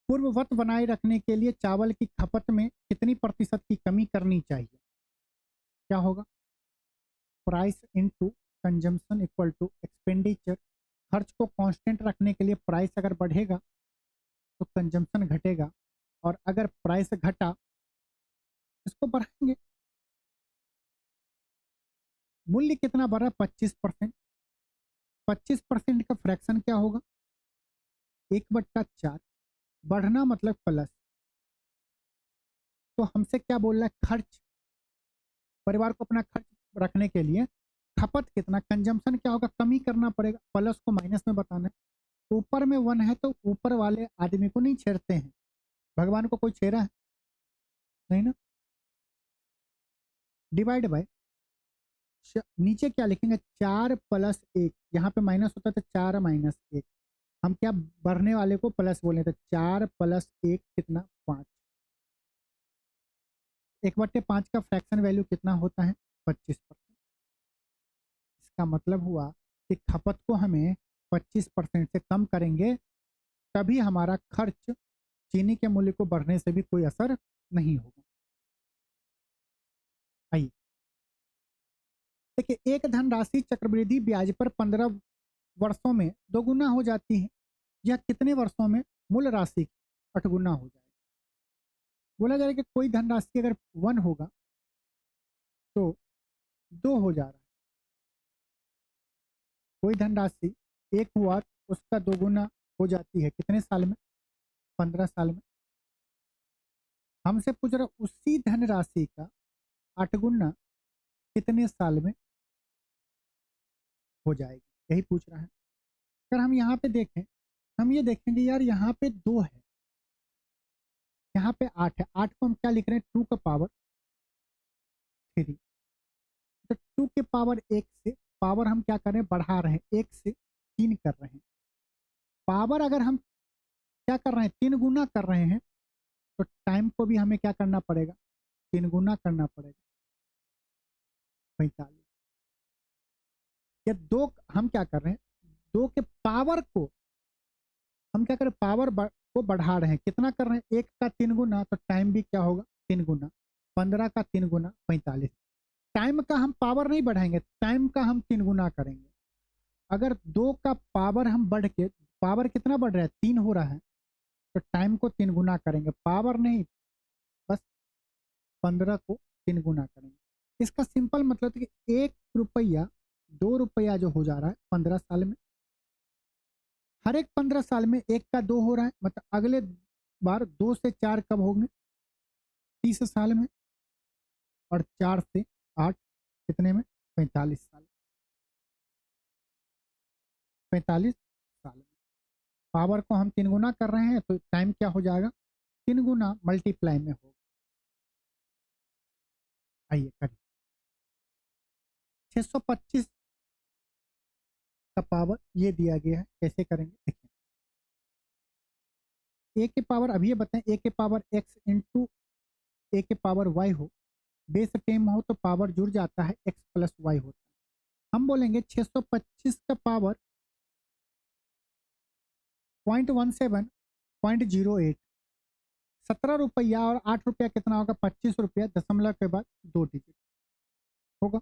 पूर्ववत बनाए रखने के लिए चावल की खपत में कितनी प्रतिशत की कमी करनी चाहिए। क्या होगा, price into consumption equal to expenditure. खर्च को कांस्टेंट रखने के लिए प्राइस अगर बढ़ेगा तो कंजम्पशन घटेगा, और अगर प्राइस घटा इसको बढ़ाएंगे। मूल्य कितना बढ़ रहा है, 25%। 25% का फ्रैक्शन क्या होगा, 1/4। बढ़ना मतलब प्लस, तो हमसे क्या बोल रहा है, खर्च, परिवार को अपना खर्च रखने के लिए खपत कितना, कंजम्पशन क्या होगा, कमी करना पड़ेगा, प्लस को माइनस में बताना है। ऊपर में 1 है तो ऊपर वाले आदमी को नहीं छेड़ते हैं, भगवान को कोई छेड़ा है नहीं ना। डिवाइड बाय नीचे क्या लिखेंगे, 4 + 1, यहाँ पे माइनस होता है तो 4 - 1, हम क्या बढ़ने वाले को प्लस बोले, तो 4 + 1 कितना, 5। 1/5 का फ्रैक्शन वैल्यू कितना होता है, 25%। इसका मतलब हुआ कि खपत को हमें 25% से कम करेंगे, तभी हमारा खर्च चीनी के मूल्य को बढ़ने से भी कोई असर नहीं होगा। आइए देखिए, एक धनराशि चक्रवृद्धि ब्याज पर 15 वर्षों में दोगुना हो जाती है, यह कितने वर्षों में मूल राशि 8 गुना हो जाएगी। बोला जाए कि कोई धनराशि अगर 1 होगा तो 2 हो जा रहा है, कोई धनराशि 1 हुआ तो उसका दोगुना हो जाती है कितने साल में, 15 साल में। हमसे पूछ रहा उसी धनराशि का 8 गुना कितने साल में हो जाएगी, यही पूछ रहा है। अगर हम यहाँ पे देखें, हम ये देखेंगे यार यहाँ पे 2 है, यहाँ पे 8 है, 8 को हम क्या लिख रहे हैं, 2 का पावर 3, तो 2 के पावर 1 से पावर हम क्या कर रहे हैं, बढ़ा रहे हैं, 1 से 3 कर रहे हैं। पावर अगर हम क्या कर रहे हैं, 3 गुना कर रहे हैं, तो टाइम को भी हमें क्या करना पड़ेगा, 3 गुना करना पड़ेगा, 45। या 2 हम क्या कर रहे हैं, 2 के पावर को हम क्या करें, पावर को बढ़ा रहे हैं, कितना कर रहे हैं, 1 का 3 गुना, तो टाइम भी क्या होगा 3 गुना, 15 का 3 गुना 45। टाइम का हम पावर नहीं बढ़ाएंगे, टाइम का हम 3 गुना करेंगे। अगर 2 का पावर हम बढ़ के, पावर कितना बढ़ रहा है, 3 हो रहा है, तो टाइम को 3 गुना करेंगे, पावर नहीं, बस 15 को 3 गुना करेंगे। इसका सिंपल मतलब है कि 1 रुपया 2 रुपया जो हो जा रहा है 15 साल में, हर एक 15 साल में 1 का 2 हो रहा है, मतलब अगले बार 2 से 4 कब होंगे? 30 साल में, और 4 से 8 कितने में? 45 साल, 45 साल में। पावर को हम 3 गुना कर रहे हैं तो टाइम क्या हो जाएगा? 3 गुना मल्टीप्लाई में होगा। आइए करिए। 625 का पावर ये दिया गया है, कैसे करेंगे देखिए। ए के पावर, अब ये बताएं, ए के पावर एक्स इंटू ए के पावर वाई हो, बेस टेम हो तो पावर जुड़ जाता है, एक्स प्लस वाई होता है। हम बोलेंगे 625 का पावर 0.17 0.08, 17 रुपया और 8 रुपया कितना होगा? 25 रुपया, दशमलव के बाद 2 डिजिट होगा।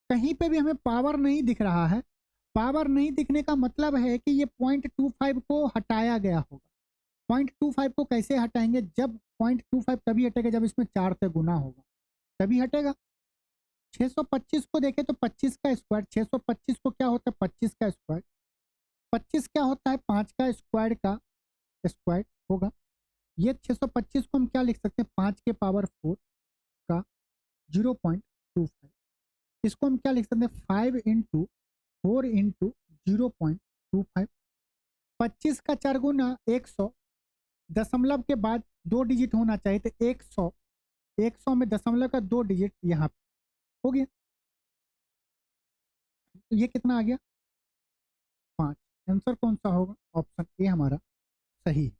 कहीं पे भी हमें पावर नहीं दिख रहा है। पावर नहीं दिखने का मतलब है कि ये 0.25 को हटाया गया होगा। 0.25 को कैसे हटाएंगे? जब 0.25 तभी हटेगा जब इसमें 4 से गुना होगा, तभी हटेगा। 625 को देखें तो 25 का स्क्वायर, 625 को क्या होता है? 25 का स्क्वायर। 25 क्या होता है? 5 का स्क्वायर का स्क्वायर होगा। ये 625 को हम क्या लिख सकते हैं? 5 के पावर 4 का 0.25। इसको हम क्या लिख सकते हैं? 5 इंटू 4 इंटू 0.25। 25 का 4 गुना 100, दशमलव के बाद 2 डिजिट होना चाहिए, तो 100, 100 में दशमलव का 2 डिजिट यहाँ पे हो गया। तो ये कितना आ गया? 5। आंसर कौन सा होगा? ऑप्शन ए हमारा सही है।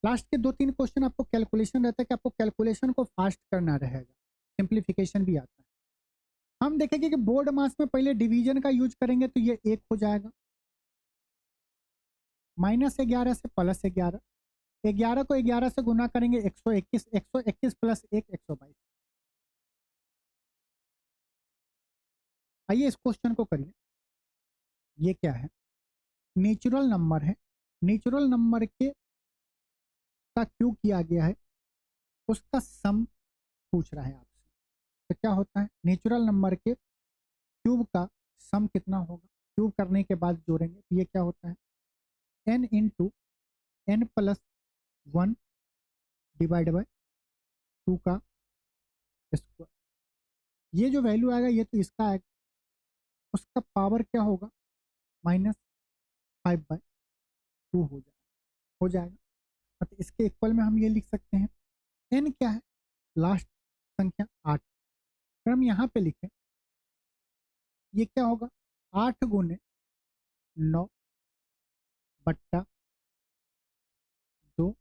लास्ट के 2-3 क्वेश्चन आपको कैलकुलेशन रहता है कि आपको कैलकुलेशन को फास्ट करना रहेगा, सिंप्लीफिकेशन भी आता है। हम देखेंगे कि बोर्ड मास में पहले डिवीजन का यूज करेंगे तो ये 1 हो जाएगा, -11 से +11, 11 को 11 से गुना करेंगे 121, 121 प्लस 1 122। आइए इस क्वेश्चन को करिए। ये क्या है? नेचुरल नंबर है, नेचुरल नंबर के का क्यों किया गया है, उसका सम पूछ रहा है आपसे। तो क्या होता है? नेचुरल नंबर के क्यूब का सम कितना होगा? क्यूब करने के बाद जोड़ेंगे तो ये क्या होता है? n into n plus 1 divide by 2 का स्क्वायर। ये जो वैल्यू आएगा ये तो इसका आएगा, उसका पावर क्या होगा? -5/2 हो जाएगा। मतलब इसके इक्वल में हम ये लिख सकते हैं, n क्या है? लास्ट संख्या 8। अगर हम यहाँ पे लिखें, ये क्या होगा? 8 गुने 9 बट्टा 2।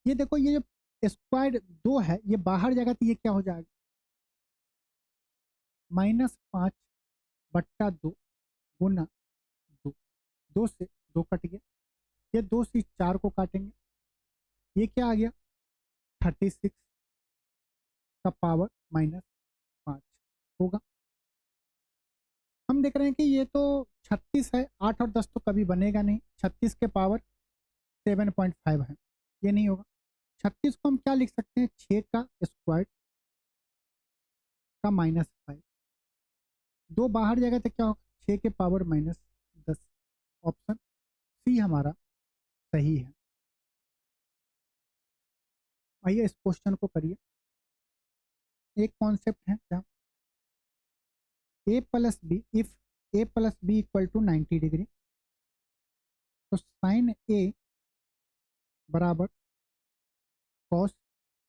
ये देखो, ये जो स्क्वायर 2 है ये बाहर जाएगा तो ये क्या हो जाएगा? -5/2 गुना 2, 2 से 2 कट गया, ये 2 से 4 को काटेंगे, ये क्या आ गया? 36 का पावर -5 होगा। हम देख रहे हैं कि ये तो 36 है, 8 और 10 तो कभी बनेगा नहीं, 36 के पावर 7.5 है, ये नहीं होगा। 36 को हम क्या लिख सकते हैं? 6 का स्क्वायर का -5, 2 बाहर जाएगा तो क्या होगा? 6 के पावर -10। ऑप्शन सी हमारा सही है। आइए इस क्वेश्चन को करिए। एक कॉन्सेप्ट है क्या? A plus B, if A plus B equal to 90 degree, तो साइन ए बराबर कॉस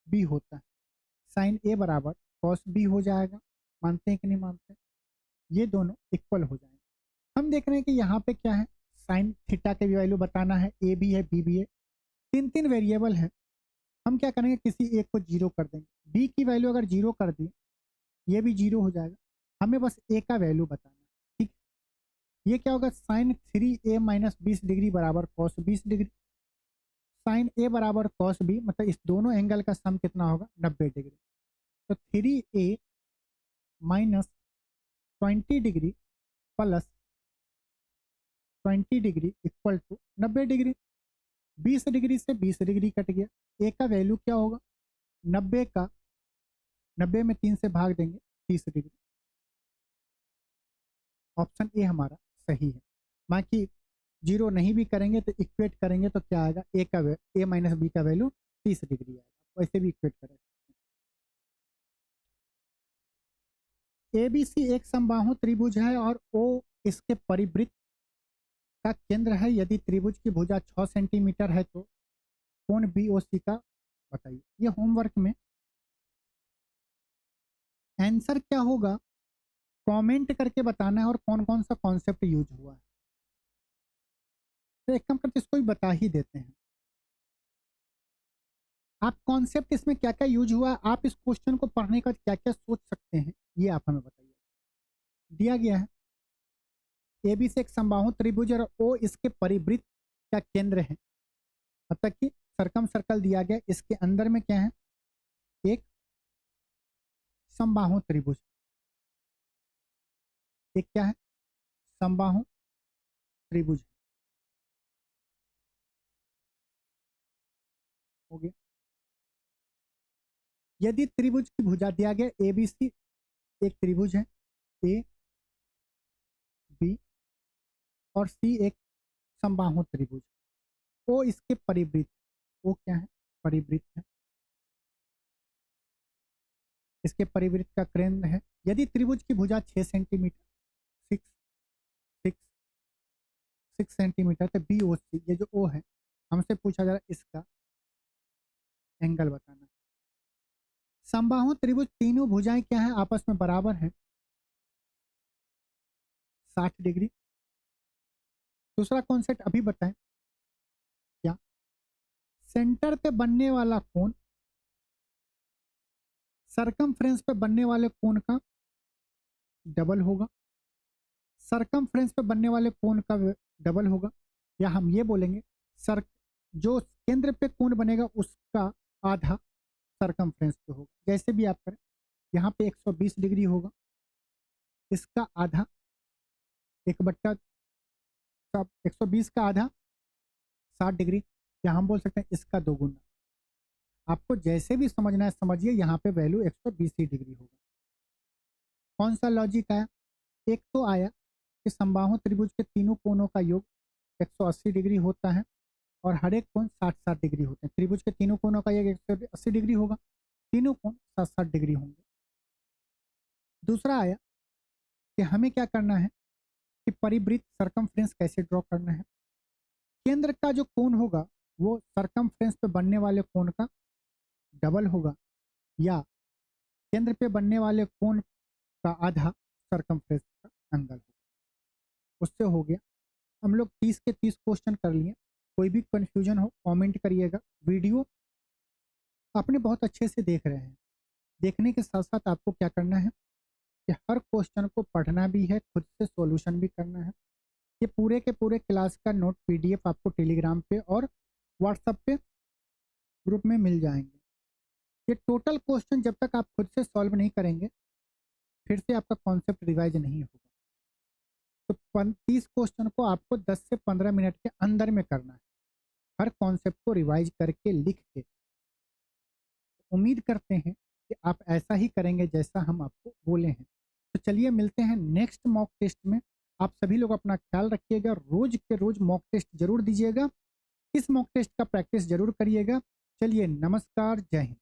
बी होता है। साइन ए बराबर कॉस बी हो जाएगा। मानते हैं कि नहीं मानते? ये दोनों इक्वल हो जाएंगे। हम देख रहे हैं कि यहाँ पे क्या है? साइन थीटा के भी वैल्यू बताना है, ए भी है बी भी है, 3 वेरिएबल है। हम क्या करेंगे? किसी एक को 0 कर देंगे। बी की वैल्यू अगर 0 कर दी, ये भी 0 हो जाएगा। हमें बस ए का वैल्यू बताना है, ठीक। ये क्या होगा? साइन 3a माइनस 20 डिग्री बराबर कॉस 20 डिग्री। साइन ए बराबर कॉस बी, मतलब इस दोनों एंगल का सम कितना होगा? 90 डिग्री। तो 3a minus 20 degree plus 20 degree equal to 90 degree. 20 degree से 20 डिग्री कट गया, ए का वैल्यू क्या होगा? 90 का 90 में 3 से भाग देंगे, 30 डिग्री। ऑप्शन ए हमारा सही है। बाकी जीरो नहीं भी करेंगे तो इक्वेट करेंगे तो क्या आएगा, ए माइनस बी का वैल्यू 30 डिग्री आएगा। वैसे भी इक्वेट करेंगे। ए बी सी एक समबाहु त्रिभुज है और ओ इसके परिवृत्त का केंद्र है। यदि त्रिभुज की भुजा 6 सेंटीमीटर है तो कोण बी ओ सी का बताइए। ये होमवर्क में आंसर क्या होगा कमेंट करके बताना है और कौन कौन सा कॉन्सेप्ट यूज हुआ है। तो एक काम करते इसको भी बता ही देते हैं। आप कॉन्सेप्ट इसमें क्या क्या यूज हुआ, आप इस क्वेश्चन को पढ़ने का क्या क्या सोच सकते हैं, ये आप हमें बताइए। दिया गया है ए बी से एक समबाहु त्रिभुज और ओ इसके परिवृत्त का केंद्र है। मतलब कि सर्कम सर्कल दिया गया, इसके अंदर में क्या है, एक समबाहु त्रिभुज। एक क्या है, समबाहु त्रिभुज हो गया। यदि त्रिभुज की भुजा दिया गया ए बी सी, एक त्रिभुज है ए बी और सी एक समबाहु त्रिभुज, ओ इसके परिवृत्त, ओ क्या है, परिवृत्त है, इसके परिवृत्त का केंद्र है। यदि त्रिभुज की भुजा 6 सेंटीमीटर 6 6 6 सेंटीमीटर तो बी ओ सी, ये जो ओ है हमसे पूछा जा रहा है इसका एंगल बताना है। समबाहु त्रिभुज तीनों भुजाएं क्या है, आपस में बराबर है 60 डिग्री। दूसरा कॉन्सेप्ट अभी बताएं क्या, सेंटर पे बनने वाला कोण सरकमफ्रेंस पे बनने वाले कोण का डबल होगा। सरकमफ्रेंस पे बनने वाले कोण का डबल होगा, या हम ये बोलेंगे सर जो केंद्र पे कोण बनेगा उसका आधा सरकमफ्रेंस पे होगा। जैसे भी आप करें, यहाँ पे 120 डिग्री होगा, इसका आधा 1/120 का आधा 60 डिग्री, या हम बोल सकते हैं इसका दोगुना। आपको जैसे भी समझना है समझिए, यहाँ पे वैल्यू 120 ही डिग्री होगा। कौन सा लॉजिक आया, एक तो आया कि समबाहु त्रिभुज के तीनों कोणों का योग 180 डिग्री होता है और हर एक कोण 60-60 डिग्री होते हैं। त्रिभुज के तीनों कोणों का योग 180 डिग्री होगा, तीनों कोण 60-60 डिग्री होंगे। दूसरा आया कि हमें क्या करना है कि परिवृत्त सरकमफ्रेंस कैसे ड्रॉ करना है। केंद्र का जो कोण होगा वो सरकमफ्रेंस पे बनने वाले कोण का डबल होगा, या केंद्र पे बनने वाले कोण का आधा सरकमफ्रेंस का एंगल होगा। उससे हो गया। हम लोग 30 के 30 क्वेश्चन कर लिए। कोई भी कंफ्यूजन हो कमेंट करिएगा। वीडियो आपने बहुत अच्छे से देख रहे हैं, देखने के साथ साथ आपको क्या करना है कि हर क्वेश्चन को पढ़ना भी है, खुद से सॉल्यूशन भी करना है। ये पूरे के पूरे क्लास का नोट पीडीएफ आपको टेलीग्राम पे और व्हाट्सएप पे ग्रुप में मिल जाएंगे। ये टोटल क्वेश्चन जब तक आप खुद से सॉल्व नहीं करेंगे फिर से आपका कॉन्सेप्ट रिवाइज नहीं होगा। तो 30 क्वेश्चन को आपको 10 से 15 मिनट के अंदर में करना है, हर कॉन्सेप्ट को रिवाइज करके लिख के। उम्मीद करते हैं कि आप ऐसा ही करेंगे जैसा हम आपको बोले हैं। तो चलिए मिलते हैं नेक्स्ट मॉक टेस्ट में। आप सभी लोग अपना ख्याल रखिएगा, रोज के रोज मॉक टेस्ट जरूर दीजिएगा, इस मॉक टेस्ट का प्रैक्टिस जरूर करिएगा। चलिए नमस्कार, जय हिंद।